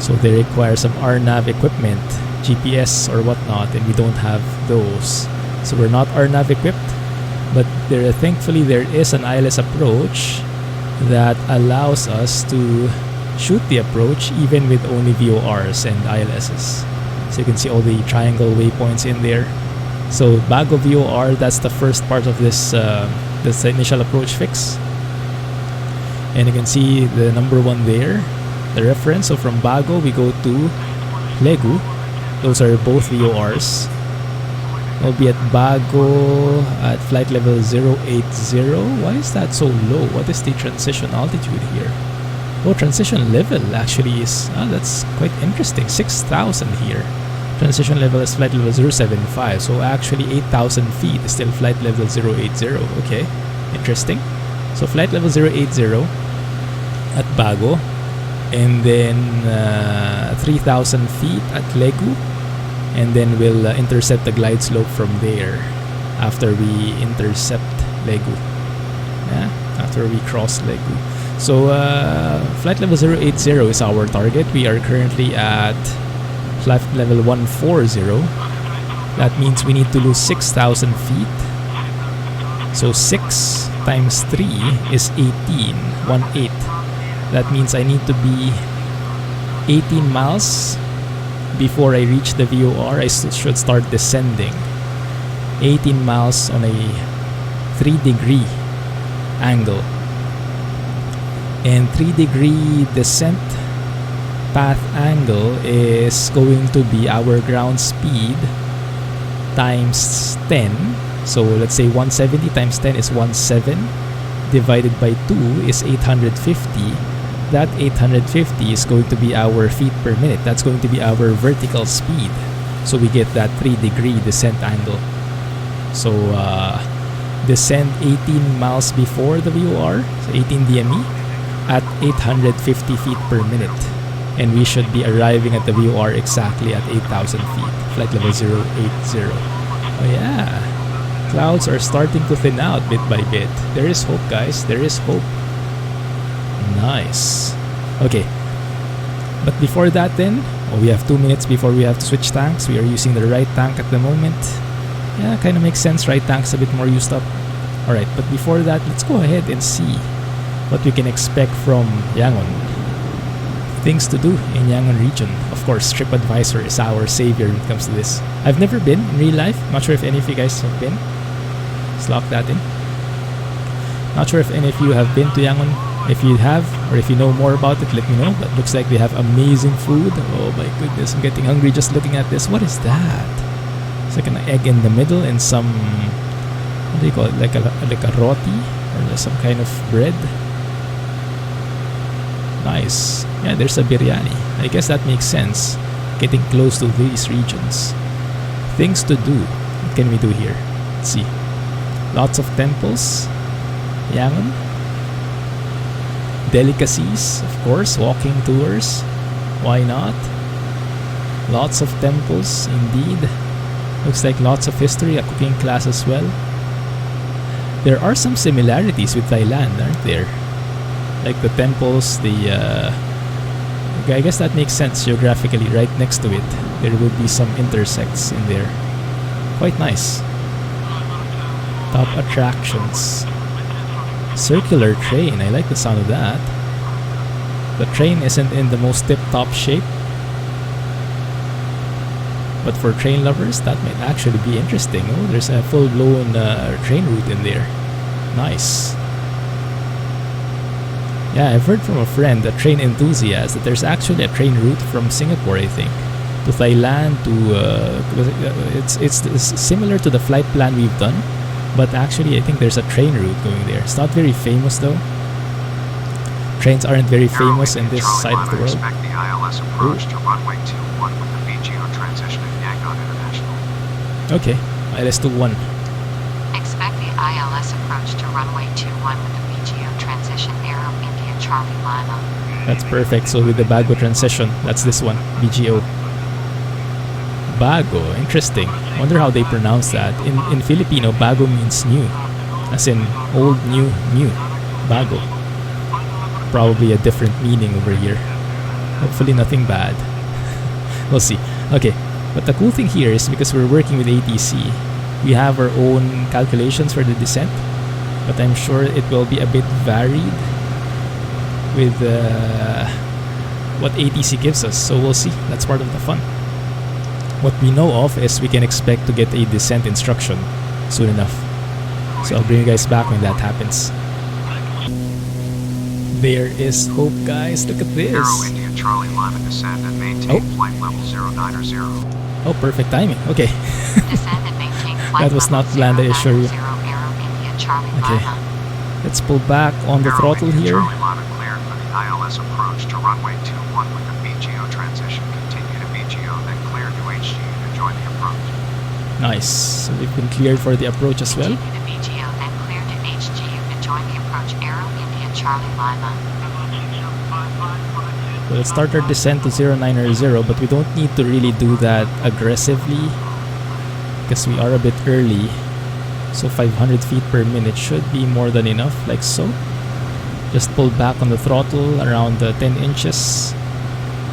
So they require some RNAV equipment, GPS or whatnot, and we don't have those. So we're not RNAV equipped, but thankfully there is an ILS approach that allows us to shoot the approach even with only VORs and ILSs. So you can see all the triangle waypoints in there. So Bago VOR, that's the first part of this initial approach fix. And you can see the number 1 there, the reference. So from Bago we go to Legu. Those are both VORs. We'll be at Bago at flight level 080. Why is that so low? What is the transition altitude here? Oh, transition level actually is, that's quite interesting. 6,000 here. Transition level is flight level 075. So actually 8,000 feet is still flight level 080. Okay, interesting. So flight level 080 at Bago. And then 3,000 feet at Legu. And then we'll intercept the glide slope from there after we intercept Legu. Yeah, after we cross Legu. So flight level 080 is our target. We are currently at flight level 140. That means we need to lose 6,000 feet. So 6 times 3 is 18. 18. That means I need to be 18 miles before I reach the VOR. I should start descending. 18 miles on a 3-degree angle. And 3-degree descent path angle is going to be our ground speed times 10. So let's say 170 times 10 is 17. Divided by 2 is 850. That 850 is going to be our feet per minute. That's going to be our vertical speed. So we get that 3-degree descent angle. So descend 18 miles before the VOR, so 18 DME, at 850 feet per minute. And we should be arriving at the VOR exactly at 8,000 feet, flight level 080. Oh yeah, clouds are starting to thin out bit by bit. There is hope, guys, there is hope. Nice. Okay, but before that then, we have 2 minutes before we have to switch tanks. We are using the right tank at the moment. Yeah, kind of makes sense, right tank's a bit more used up. Alright, but before that, let's go ahead and see what we can expect from Yangon. Things to do in Yangon region. Of course, Tripadvisor is our savior when it comes to this. I've never been in real life. Not sure if any of you guys have been. Let's lock that in. Not sure if any of you have been to Yangon. If you have, or if you know more about it, let me know. But looks like they have amazing food. Oh my goodness, I'm getting hungry just looking at this. What is that? It's like an egg in the middle and some, what do you call it? Like a roti or some kind of bread. Nice. Yeah, there's a biryani. I guess that makes sense. Getting close to these regions. Things to do. What can we do here? Let's see. Lots of temples. Yangon. Delicacies, of course. Walking tours. Why not? Lots of temples, indeed. Looks like lots of history. A cooking class as well. There are some similarities with Thailand, aren't there? like the temples, I guess that makes sense geographically. Right next to it, there would be some intersects in there. Quite nice. Top attractions. Circular train. I like the sound of that. The train isn't in the most tip-top shape, but for train lovers, that might actually be interesting. Oh, there's a full-blown train route in there. Nice. Yeah, I've heard from a friend, a train enthusiast, that there's actually a train route from Singapore, I think, to Thailand. It's similar to the flight plan we've done, but actually I think there's a train route going there. It's not very famous though. Trains aren't very famous in this side of the world. Expect the ILS approach to runway 21 with the VGO transition at Yangon International. Okay, ILS 21. Expect the ILS approach to runway 21 with the VGO transition Aero India Charlie Lima. That's perfect. So with the Bago transition, that's this one, VGO. Bago, interesting. Wonder how they pronounce that. In Filipino, Bago means new, as in old, new, new. Bago. Probably a different meaning over here. Hopefully nothing bad. We'll see. Okay, but the cool thing here is because we're working with ATC, we have our own calculations for the descent, but I'm sure it will be a bit varied with what ATC gives us, so we'll see. That's part of the fun. What we know of is we can expect to get a descent instruction soon enough, so I'll bring you guys back when that happens. There is hope, guys. Look at this. Aero India Charlie Lima descend and maintain flight level 090. Oh, perfect timing. Okay. Descend and maintain flight That was not level planned, I assure you. 090 Aero India Charlie Okay. Lima. Let's pull back on the Aero throttle India here. Charlie Lima cleared for the ILS approach to runway 21 with the VGO transition. Continue to VGO, then clear to HG to join the approach. Nice. So we've been cleared for the approach as well. Continue to VGO, then clear to HG to join the approach Aero India Charlie Lima. So let's start our descent to 090, but we don't need to really do that aggressively because we are a bit early. So 500 feet per minute should be more than enough, like so. Just pull back on the throttle around 10 inches.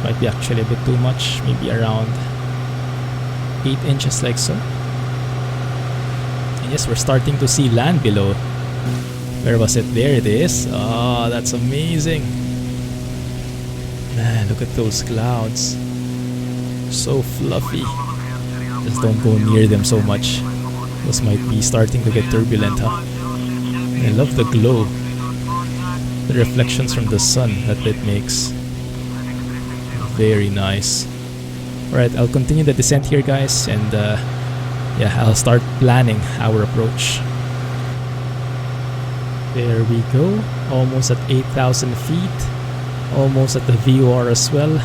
Might be actually a bit too much, maybe around 8 inches, like so. And yes, we're starting to see land below. Where was it? There it is. Oh, that's amazing. Man, look at those clouds. So fluffy. Just don't go near them so much. Those might be starting to get turbulent, huh? And I love the glow. The reflections from the sun that it makes. Very nice. Alright, I'll continue the descent here, guys, and yeah, I'll start planning our approach. There we go. Almost at 8,000 feet. Almost at the VOR as well.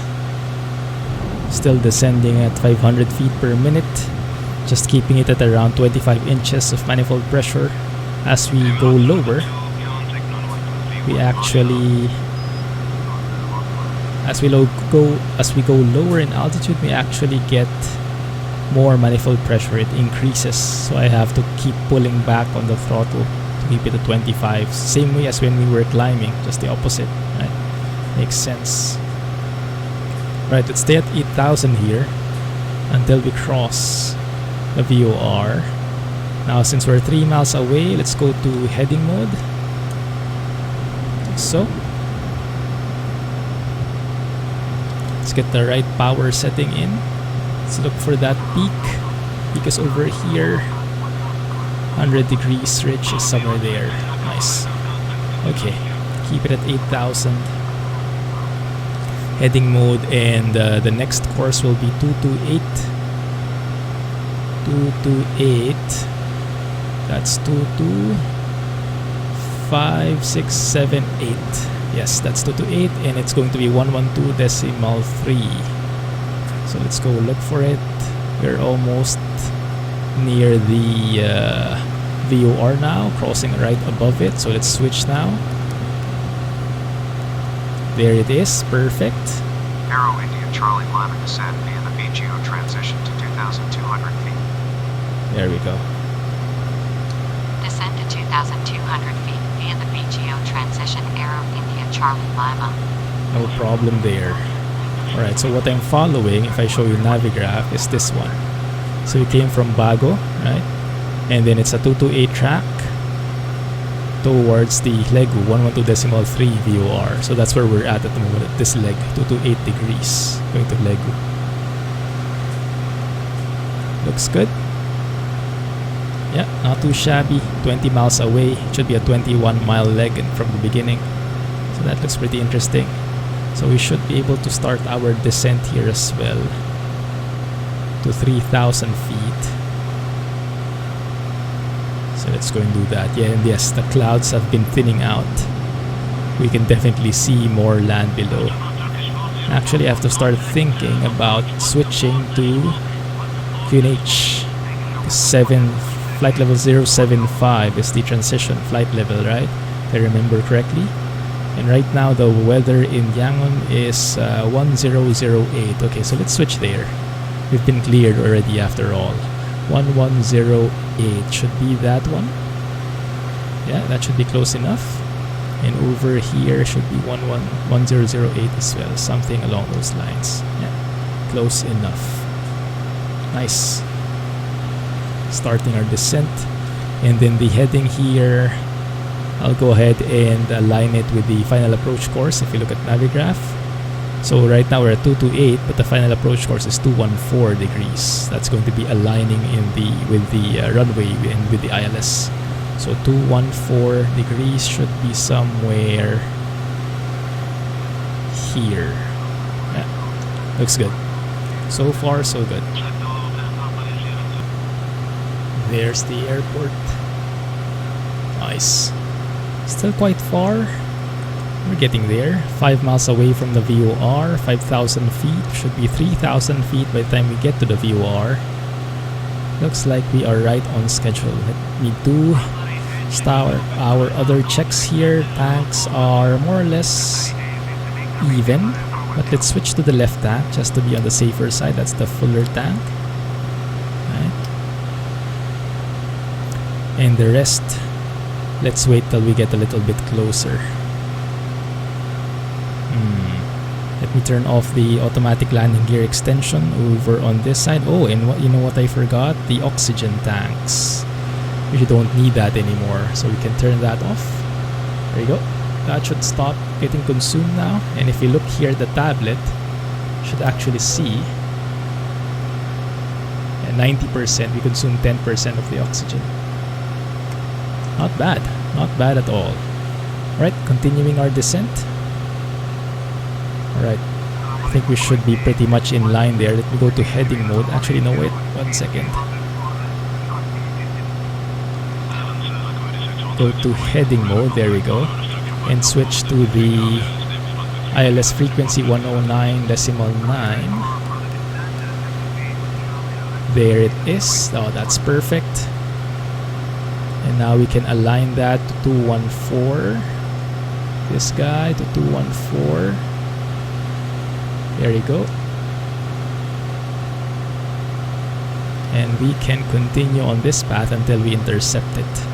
Still descending at 500 feet per minute. Just keeping it at around 25 inches of manifold pressure. As we go lower, we actually, as we go lower in altitude, we actually get more manifold pressure. It increases, so I have to keep pulling back on the throttle to keep it at 25. Same way as when we were climbing, just the opposite, right? Makes sense. Right, let's stay at 8,000 here until we cross the VOR. Now, since we're 3 miles away, let's go to heading mode. So, let's get the right power setting in. Let's look for that peak. Peak is over here. 100 degrees ridge is somewhere there. Nice. Okay, keep it at 8,000. Heading mode, and the next course will be 228. 228. That's 22, 5, 6, 7, 8. Yes, that's 228, and it's going to be 112.3. So let's go look for it. We're almost near the VOR now, crossing right above it. So let's switch now. There it is, perfect. Aero India Charlie Lima descend via the VGO transition to 2,200 feet. There we go. Descend to 2,200 feet via the VGO transition Aero India Charlie Lima. No problem there. Alright, so what I'm following, if I show you Navigraph, is this one. So we came from Bago, right? And then it's a 228 track towards the Legu 112.3 VOR. So that's where we're at the moment, at this leg, 228 degrees, going to Legu. Looks good. Yeah, not too shabby. 20 miles away. It should be a 21-mile leg from the beginning. So that looks pretty interesting. So we should be able to start our descent here as well to 3,000 feet. So let's go and do that. Yeah, and yes, the clouds have been thinning out. We can definitely see more land below. Actually, I have to start thinking about switching to QNH. Flight level 075 is the transition flight level, right? If I remember correctly. And right now the weather in Yangon is 1008. Okay, so let's switch there. We've been cleared already after all. 1108 should be that one. Yeah, that should be close enough. And over here should be 1008 as well. Something along those lines. Yeah, close enough. Nice. Starting our descent. And then the heading here, I'll go ahead and align it with the final approach course if you look at Navigraph. So right now we're at 228, but the final approach course is 214 degrees. That's going to be aligning with the runway and with the ILS. So 214 degrees should be somewhere here. Yeah, looks good. So far, so good. There's the airport. Nice. Still quite far. We're getting there. 5 miles away from the VOR. 5,000 feet. Should be 3,000 feet by the time we get to the VOR. Looks like we are right on schedule. Let me do our other checks here. Tanks are more or less even. But let's switch to the left tank just to be on the safer side. That's the fuller tank. And the rest, let's wait till we get a little bit closer. Let me turn off the automatic landing gear extension over on this side. Oh, and you know what I forgot? The oxygen tanks. We don't need that anymore, so we can turn that off. There you go. That should stop getting consumed now. And if you look here at the tablet, you should actually see 90%. We consume 10% of the oxygen. Not bad. Not bad at all. Alright, continuing our descent. Alright, I think we should be pretty much in line there. Let me go to heading mode. Actually, no, wait, 1 second. Go to heading mode, there we go. And switch to the ILS frequency 109.9. There it is. Oh, that's perfect. And now we can align that to 214. This guy to 214. There you go. And we can continue on this path until we intercept it.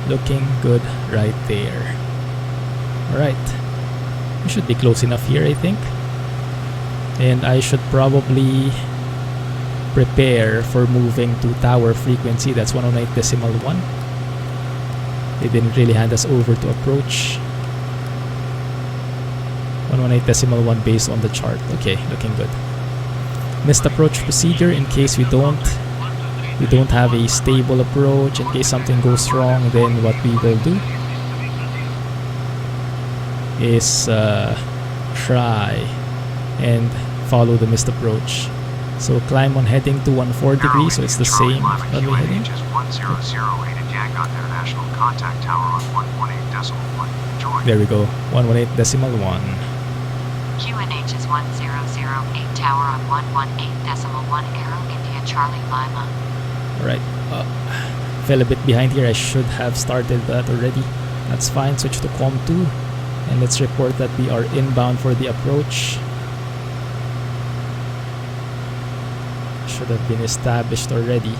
Looking good right there. Alright. We should be close enough here, I think. And I should probably prepare for moving to tower frequency. That's 108.1. They didn't really hand us over to approach. 118.1 based on the chart. Okay, looking good. Missed approach procedure in case we don't have a stable approach. In case something goes wrong, then what we will do is try and follow the missed approach. So climb on heading to 14 degrees, so it's the same runway heading. QNH is 1008 at Yangon International Contact Tower on 118.1. Join. There we go, 118.1. QNH is 1008 tower on 118.1 Aero India Charlie Lima. Alright, fell a bit behind here. I should have started that already. That's fine, switch to COM 2. And let's report that we are inbound for the approach. Should have been established already.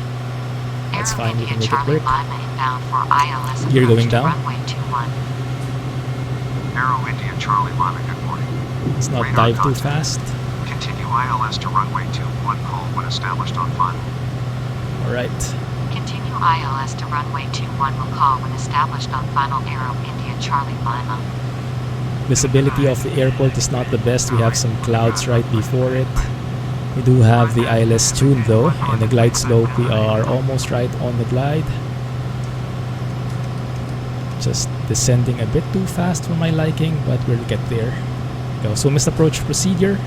That's fine, we can make it work. Gear going down. Aero India Charlie Lima, good morning. Let's not Radar dive too contact. fast. Continue ILS to runway 21, call when established on final. Alright. Continue ILS to runway 21 will call when established on final. Aero India Charlie Lima. Visibility of the airport is not the best. We have some clouds right before it. We do have the ILS tuned though, and the glide slope we are almost right on the glide. Just descending a bit too fast for my liking, but we'll get there. Go. So missed approach procedure.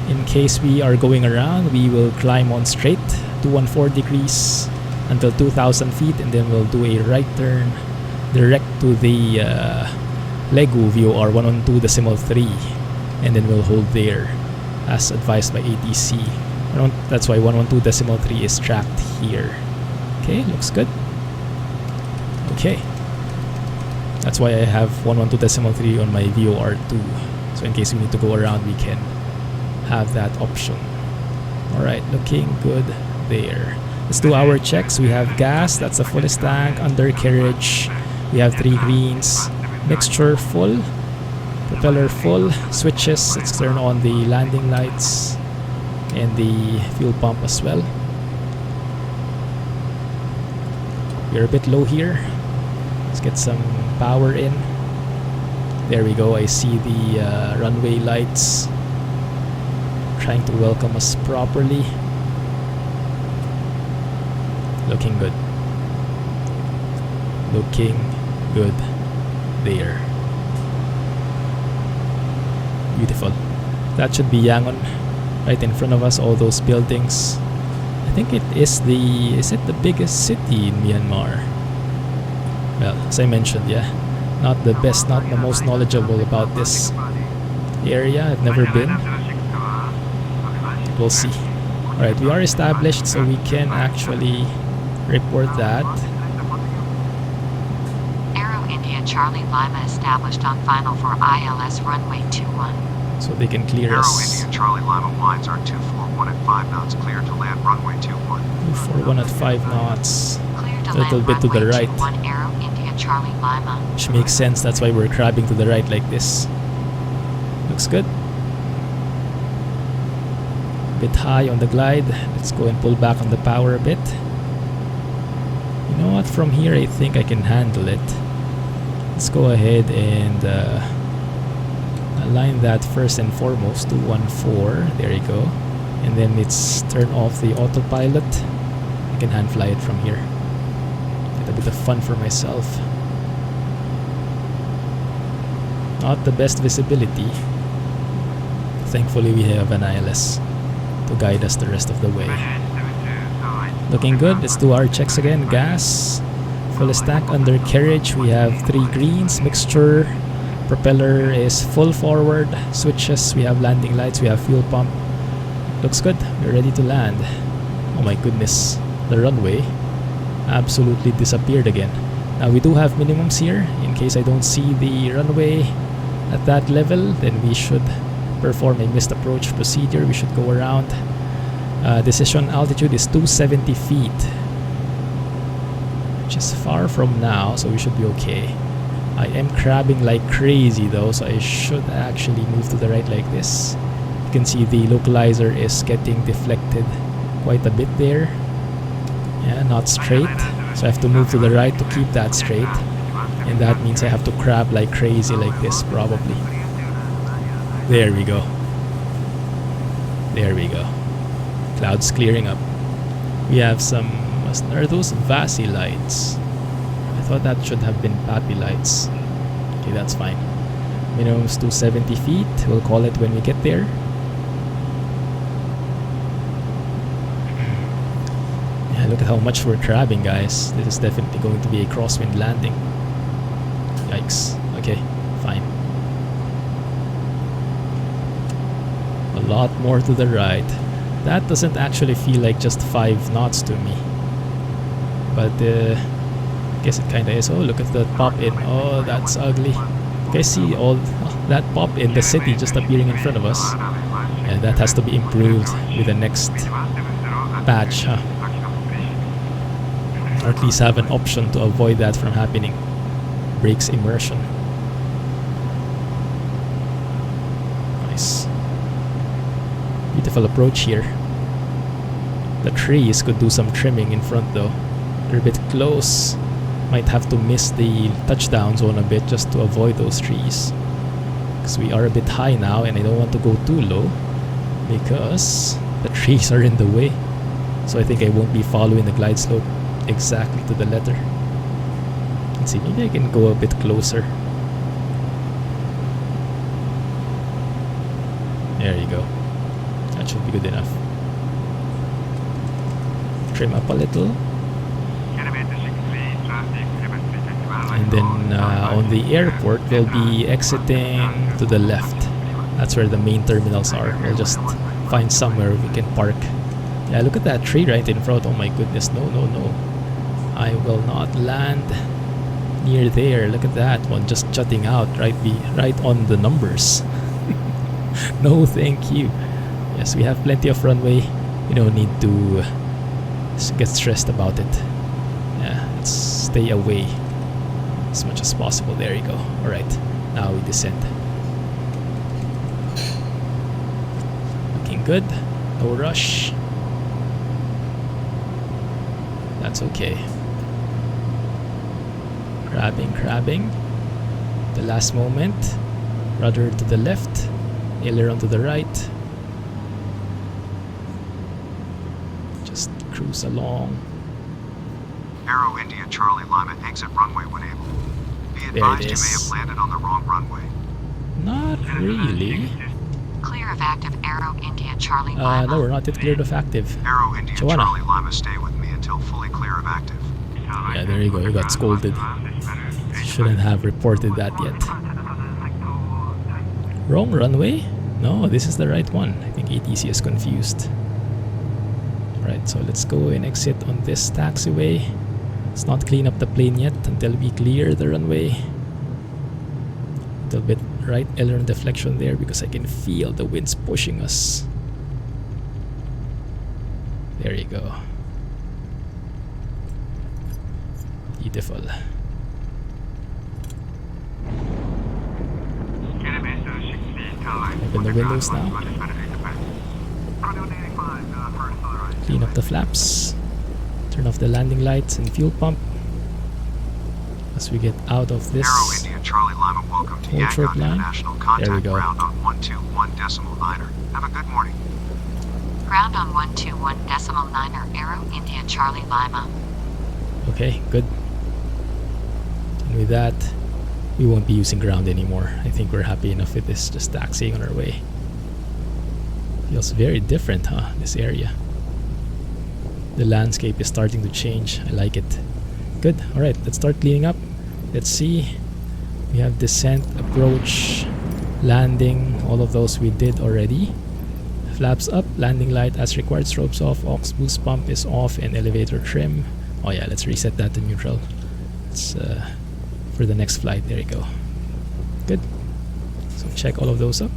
In case we are going around, we will climb on straight 214 degrees until 2,000 feet, and then we'll do a right turn direct to the Legu VOR 112.3, and then we'll hold there as advised by ATC. That's why 112.3 is tracked here. Okay, looks good. Okay, that's why I have 112.3 on my VOR2, so in case we need to go around, we can have that option. Alright, looking good there. Let's do our checks. We have gas, that's the fullest tank. Undercarriage, we have 3 greens. Mixture full. Propeller full. Switches, let's turn on the landing lights and the fuel pump as well. We're a bit low here. Let's get some power in. There we go. I see the runway lights trying to welcome us properly. Looking good. Looking good there. Beautiful. That should be Yangon right in front of us, all those buildings. I think it is it the biggest city in Myanmar? Well, as I mentioned, yeah, not the best, not the most knowledgeable about this area. I've never been. We'll see. Alright, we are established, so we can actually report that. Aero India Charlie Lima established on final for ILS runway 21. So they can clear Aero us. India Charlie Lima lines are 241 at 5 knots, clear to land runway 21. 241 at 5 knots. Clear to A little land bit to the runway right. 21 Aero India Charlie Lima. Which makes sense, that's why we're crabbing to the right like this. Looks good. Bit high on the glide. Let's go and pull back on the power a bit. You know what, from here I think I can handle it. Let's go ahead and align that first and foremost to 1.4. There you go. And then let's turn off the autopilot. I can hand fly it from here. Get a bit of fun for myself. Not the best visibility. Thankfully we have an ILS to guide us the rest of the way. Looking good. Let's do our checks again. Gas, full stack, undercarriage. We have 3 greens. Mixture. Propeller is full forward. Switches. We have landing lights. We have fuel pump. Looks good. We're ready to land. Oh my goodness. The runway absolutely disappeared again. Now we do have minimums here. In case I don't see the runway at that level, then we should perform a missed approach procedure. We should go around. Decision altitude is 270 feet, which is far from now, so we should be okay. I am crabbing like crazy though, so I should actually move to the right like this. You can see the localizer is getting deflected quite a bit there. Yeah, not straight, so I have to move to the right to keep that straight, and that means I have to crab like crazy like this probably. There we go. There we go. Clouds clearing up. We have some... are those VASI lights? I thought that should have been PAPI lights. Okay, that's fine. Minimum's 270 feet. We'll call it when we get there. Yeah, look at how much we're crabbing, guys. This is definitely going to be a crosswind landing. Yikes. Okay, fine. A lot more to the right. That doesn't actually feel like just 5 knots to me. But I guess it kinda is. Oh, look at the pop in. Oh, that's ugly. You guys see all that pop in, the city just appearing in front of us. And that has to be improved with the next patch, huh? Or at least have an option to avoid that from happening. Brakes immersion. Beautiful approach here. The trees could do some trimming in front though. They're a bit close. Might have to miss the touchdown zone a bit just to avoid those trees. Because we are a bit high now and I don't want to go too low because the trees are in the way. So I think I won't be following the glide slope exactly to the letter. Let's see, maybe I can go a bit closer. There you go. That should be good enough. Trim up a little. And then on the airport, we'll be exiting to the left. That's where the main terminals are. We'll just find somewhere we can park. Yeah, look at that tree right in front. Oh my goodness, no, no, no. I will not land near there. Look at that one just jutting out right on the numbers. No, thank you. Yes, we have plenty of runway. We don't need to get stressed about it. Yeah, let's stay away as much as possible. There you go. Alright, now we descend. Looking good. No rush. That's okay. Crabbing. The last moment. Rudder to the left. Aileron to the right. Just cruise along. Aero India Charlie Lima exit runway when able. Be advised you may have landed on the wrong runway. Not really. Clear of active Aero India Charlie Lima. No, we're not yet cleared of active. Aero India Joanna. Charlie Lima, stay with me until fully clear of active. Yeah, there you go. You got scolded. Shouldn't have reported that yet. Wrong runway? No, this is the right one. I think ATC is confused. Right, so let's go and exit on this taxiway. Let's not clean up the plane yet until we clear the runway. A little bit right aileron deflection there because I can feel the winds pushing us. There you go. Beautiful. Open the windows now. Clean up the flaps. Turn off the landing lights and fuel pump. As we get out of this Aero India Charlie Lima, welcome to Yangon line. International. There we Contact go. ground on 121.9er. Have a good morning. Ground on 121.9er Aero India Charlie Lima. Okay, good. And with that, we won't be using ground anymore. I think we're happy enough with this, just taxiing on our way. Feels very different, huh? This area. The landscape is starting to change. I like it. Good. Alright, let's start cleaning up. Let's see. We have descent, approach, landing. All of those we did already. Flaps up, landing light as required, strobes off, aux boost pump is off, and elevator trim. Oh yeah, let's reset that to neutral. It's for the next flight. There you go. Good. So check all of those up.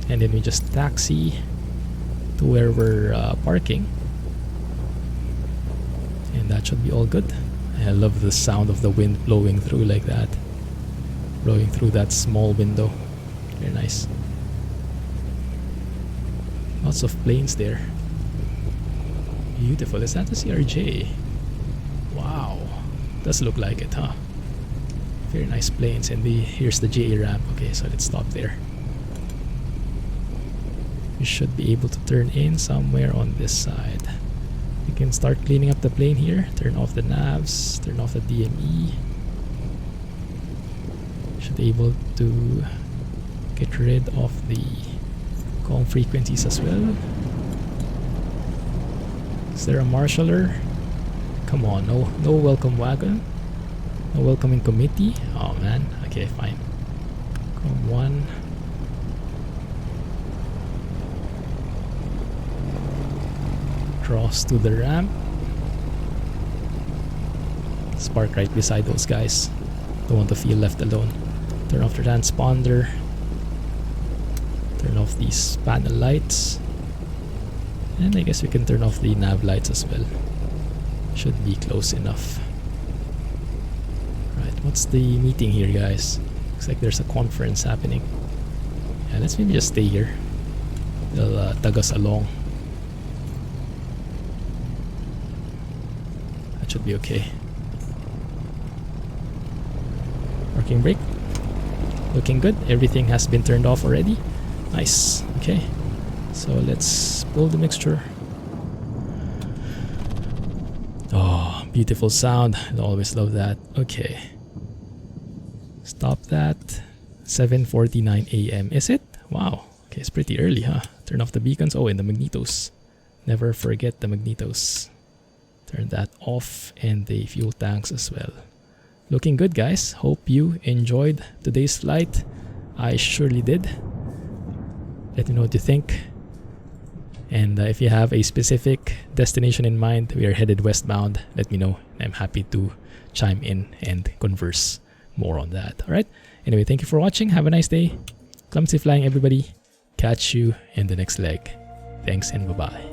And then we just taxi to where we're parking. And that should be all good. I love the sound of the wind blowing through like that. Blowing through that small window. Very nice. Lots of planes there. Beautiful. Is that the CRJ? Wow. Does look like it, huh? Very nice planes. And here's the JA ramp. Okay, so let's stop there. We should be able to turn in somewhere on this side. We can start cleaning up the plane here. Turn off the navs. Turn off the DME. Should be able to get rid of the calm frequencies as well. Is there a marshaller? Come on, no welcome wagon. No welcoming committee. Oh man. Okay, fine. Come one. Cross to the ramp. Let's park right beside those guys. Don't want to feel left alone. Turn off the transponder. Turn off these panel lights. And I guess we can turn off the nav lights as well. Should be close enough. Right, what's the meeting here, guys? Looks like there's a conference happening. Yeah, let's maybe just stay here. They'll tug us along. That should be okay. Parking brake. Looking good. Everything has been turned off already. Nice. Okay. So let's pull the mixture. Oh, beautiful sound. I always love that. Okay. Stop that. 7:49 a.m. Is it? Wow. Okay, it's pretty early, huh? Turn off the beacons. Oh, and the magnetos. Never forget the magnetos. Turn that off, and the fuel tanks as well. Looking good, guys. Hope you enjoyed today's flight. I surely did. Let me know what you think. And if you have a specific destination in mind, we are headed westbound, let me know. I'm happy to chime in and converse more on that. Alright? Anyway, thank you for watching. Have a nice day. Clumsy flying, everybody. Catch you in the next leg. Thanks and bye-bye.